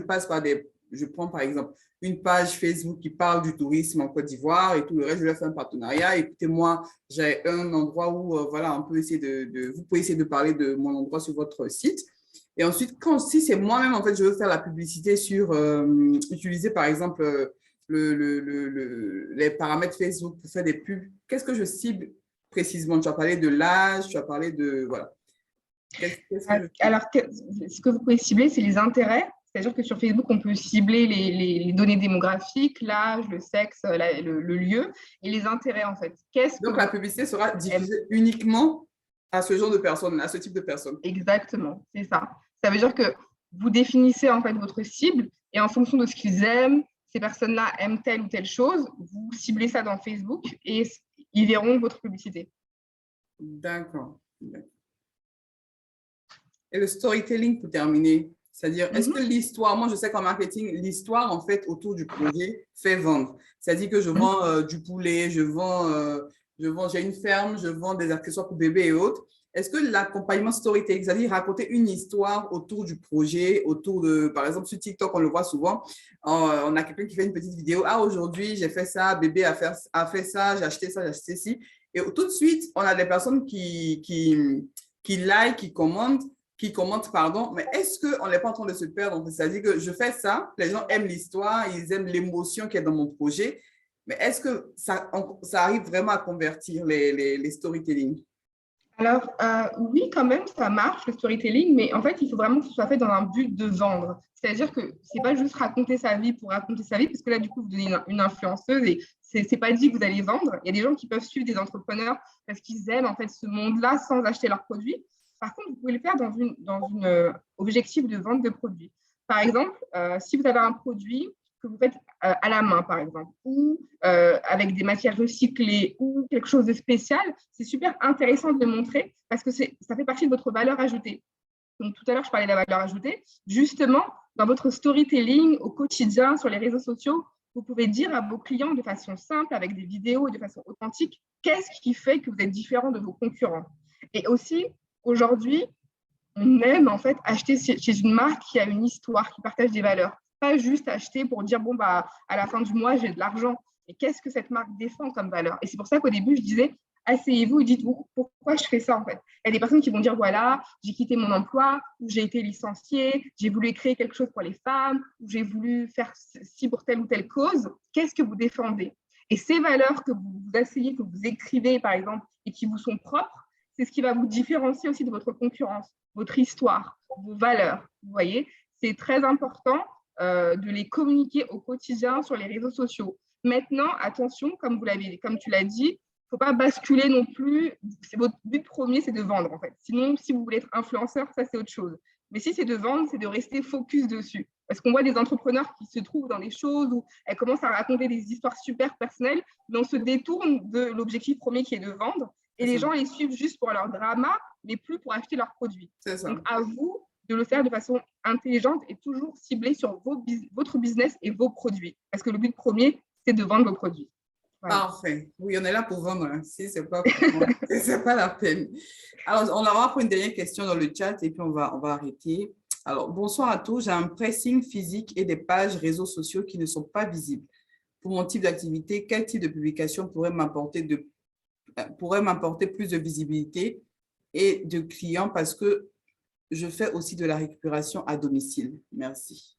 prends par exemple une page Facebook qui parle du tourisme en Côte d'Ivoire et tout le reste, je leur fais un partenariat. Écoutez-moi, j'ai un endroit où, voilà, on peut essayer vous pouvez essayer de parler de mon endroit sur votre site. Et ensuite, si c'est moi-même, en fait, je veux faire la publicité sur, utiliser par exemple les paramètres Facebook pour faire des pubs, qu'est-ce que je cible précisément? Tu as parlé de l'âge, tu as parlé de, voilà. Alors, ce que vous pouvez cibler, c'est les intérêts. C'est-à-dire que sur Facebook, on peut cibler les données démographiques, l'âge, le sexe, le lieu et les intérêts, en fait. Donc, la publicité sera diffusée uniquement à ce genre de personnes, à ce type de personnes. Exactement, c'est ça. Ça veut dire que vous définissez, en fait, votre cible et en fonction de ce qu'ils aiment, ces personnes-là aiment telle ou telle chose, vous ciblez ça dans Facebook et ils verront votre publicité. D'accord. Et le storytelling pour terminer, c'est-à-dire, est-ce que l'histoire, moi je sais qu'en marketing, l'histoire en fait autour du projet fait vendre. C'est-à-dire que je vends du poulet, j'ai une ferme, je vends des accessoires pour bébés et autres. Est-ce que l'accompagnement storytelling, c'est-à-dire raconter une histoire autour du projet, autour de, par exemple, sur TikTok, on le voit souvent, on a quelqu'un qui fait une petite vidéo, ah aujourd'hui j'ai fait ça, bébé a fait ça, j'ai acheté ci. Et tout de suite, on a des personnes qui like, qui commentent, pardon, mais est-ce qu'on n'est pas en train de se perdre? C'est-à-dire que je fais ça, les gens aiment l'histoire, ils aiment l'émotion qui est dans mon projet, mais est-ce que ça arrive vraiment à convertir les storytelling? Alors, oui, quand même, ça marche, le storytelling, mais en fait, il faut vraiment que ce soit fait dans un but de vendre. C'est-à-dire que ce n'est pas juste raconter sa vie pour raconter sa vie, parce que là, du coup, vous donnez une influenceuse et ce n'est pas dit que vous allez vendre. Il y a des gens qui peuvent suivre des entrepreneurs parce qu'ils aiment en fait ce monde-là sans acheter leurs produits. Par contre, vous pouvez le faire dans une objectif de vente de produits. Par exemple, si vous avez un produit que vous faites à la main, par exemple, ou avec des matières recyclées ou quelque chose de spécial, c'est super intéressant de le montrer parce que ça fait partie de votre valeur ajoutée. Donc, tout à l'heure, je parlais de la valeur ajoutée. Justement, dans votre storytelling au quotidien sur les réseaux sociaux, vous pouvez dire à vos clients de façon simple, avec des vidéos et de façon authentique, qu'est-ce qui fait que vous êtes différent de vos concurrents. Et aussi, aujourd'hui, on aime en fait acheter chez une marque qui a une histoire, qui partage des valeurs. Pas juste acheter pour dire, bon, bah, à la fin du mois, j'ai de l'argent. Et qu'est-ce que cette marque défend comme valeur? Et c'est pour ça qu'au début, je disais, asseyez-vous et dites-vous pourquoi je fais ça en fait. Il y a des personnes qui vont dire, voilà, j'ai quitté mon emploi, ou j'ai été licenciée, j'ai voulu créer quelque chose pour les femmes, ou j'ai voulu faire ci pour telle ou telle cause. Qu'est-ce que vous défendez? Et ces valeurs que vous asseyez, que vous écrivez par exemple, et qui vous sont propres, c'est ce qui va vous différencier aussi de votre concurrence, votre histoire, vos valeurs. Vous voyez, c'est très important de les communiquer au quotidien sur les réseaux sociaux. Maintenant, attention, comme tu l'as dit, il ne faut pas basculer non plus. Votre but premier, c'est de vendre en fait. Sinon, si vous voulez être influenceur, ça c'est autre chose. Mais si c'est de vendre, c'est de rester focus dessus. Parce qu'on voit des entrepreneurs qui se trouvent dans des choses où elles commencent à raconter des histoires super personnelles, mais on se détourne de l'objectif premier qui est de vendre. Et les gens les suivent juste pour leur drama, mais plus pour acheter leurs produits. Donc, à vous de le faire de façon intelligente et toujours ciblé sur votre business et vos produits. Parce que le but premier, c'est de vendre vos produits. Voilà. Parfait. Oui, on est là pour vendre. Hein. Si ce n'est pas, pas la peine. Alors, on va avoir pour une dernière question dans le chat et puis on va arrêter. Alors, bonsoir à tous. J'ai un pressing physique et des pages réseaux sociaux qui ne sont pas visibles. Pour mon type d'activité, quel type de publication pourrait m'apporter plus de visibilité et de clients parce que je fais aussi de la récupération à domicile. Merci.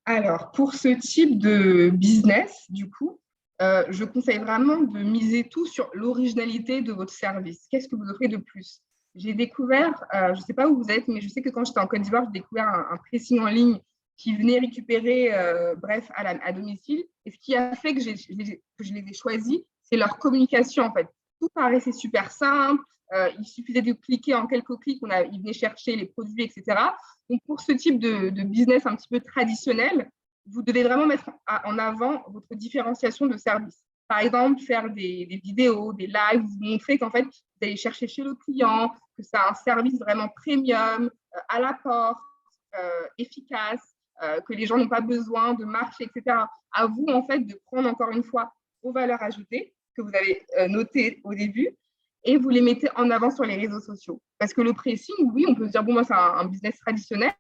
Alors, pour ce type de business, du coup, je conseille vraiment de miser tout sur l'originalité de votre service. Qu'est-ce que vous offrez de plus? J'ai découvert, je ne sais pas où vous êtes, mais je sais que quand j'étais en Côte d'Ivoire, j'ai découvert un pressing en ligne qui venait récupérer, à domicile. Et ce qui a fait que je les ai choisis, c'est leur communication, en fait. Tout paraissait super simple. Il suffisait de cliquer en quelques clics, ils venaient chercher les produits, etc. Donc, pour ce type de business un petit peu traditionnel, vous devez vraiment mettre en avant votre différenciation de service. Par exemple, faire des vidéos, des lives, vous montrer qu'en fait, vous allez chercher chez le client, que c'est un service vraiment premium, à la porte, efficace, que les gens n'ont pas besoin de marcher, etc. À vous, en fait, de prendre encore une fois vos valeurs ajoutées que vous avez notées au début et vous les mettez en avant sur les réseaux sociaux. Parce que le pressing, oui, on peut se dire, bon, moi, c'est un business traditionnel,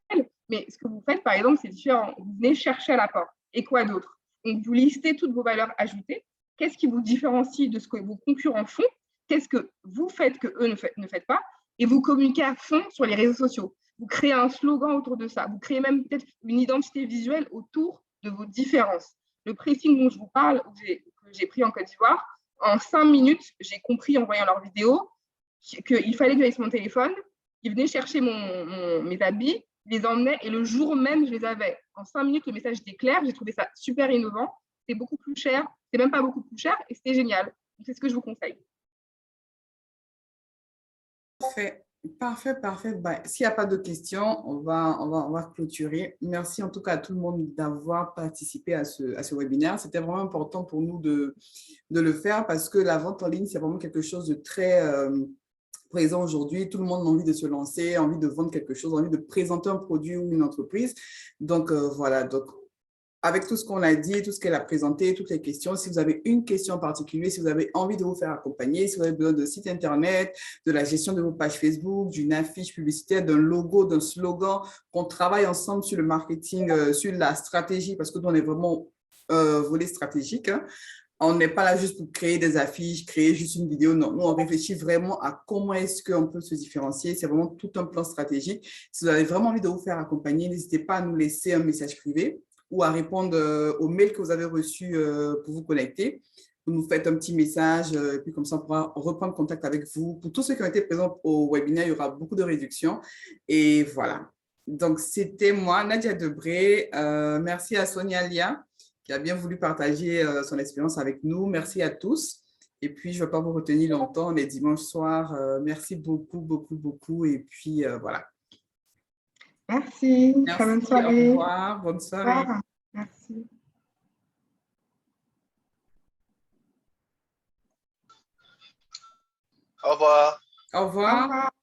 mais ce que vous faites, par exemple, c'est différent. Vous venez chercher à la porte. Et quoi d'autre? Donc, vous listez toutes vos valeurs ajoutées. Qu'est-ce qui vous différencie de ce que vos concurrents font? Qu'est-ce que vous faites que eux ne faites pas? Et vous communiquez à fond sur les réseaux sociaux. Vous créez un slogan autour de ça. Vous créez même peut-être une identité visuelle autour de vos différences. Le pressing dont je vous parle, que j'ai pris en Côte d'Ivoire, en 5 minutes, j'ai compris en voyant leurs vidéos qu'il fallait que j'aille sur mon téléphone. Ils venaient chercher mes habits, ils les emmenaient et le jour même, je les avais. En 5 minutes, le message était clair. J'ai trouvé ça super innovant. C'était beaucoup plus cher. C'est même pas beaucoup plus cher et c'était génial. C'est ce que je vous conseille. Parfait, parfait, parfait. Ben, s'il n'y a pas de questions, on va clôturer. Merci en tout cas à tout le monde d'avoir participé à ce webinaire. C'était vraiment important pour nous de le faire parce que la vente en ligne, c'est vraiment quelque chose de très présent aujourd'hui. Tout le monde a envie de se lancer, envie de vendre quelque chose, envie de présenter un produit ou une entreprise. Donc, voilà. Donc, avec tout ce qu'on a dit, tout ce qu'elle a présenté, toutes les questions, si vous avez une question en particulier, si vous avez envie de vous faire accompagner, si vous avez besoin de site Internet, de la gestion de vos pages Facebook, d'une affiche publicitaire, d'un logo, d'un slogan, qu'on travaille ensemble sur le marketing, sur la stratégie, parce que nous, on est vraiment volet stratégique, hein. On n'est pas là juste pour créer des affiches, créer juste une vidéo. Non, nous, on réfléchit vraiment à comment est-ce qu'on peut se différencier. C'est vraiment tout un plan stratégique. Si vous avez vraiment envie de vous faire accompagner, n'hésitez pas à nous laisser un message privé ou à répondre au mail que vous avez reçu pour vous connecter. Vous nous faites un petit message et puis comme ça, on pourra reprendre contact avec vous. Pour tous ceux qui ont été présents au webinaire, il y aura beaucoup de réductions. Et voilà. Donc, c'était moi, Nadia Debré. Merci à Sonia Lia, qui a bien voulu partager son expérience avec nous. Merci à tous. Et puis, je ne vais pas vous retenir longtemps. On est dimanche soir. Merci beaucoup, beaucoup, beaucoup. Et puis, voilà. Merci. Merci. Très bonne soirée. Au revoir. Bonne soirée. Au revoir. Merci. Au revoir. Au revoir. Au revoir.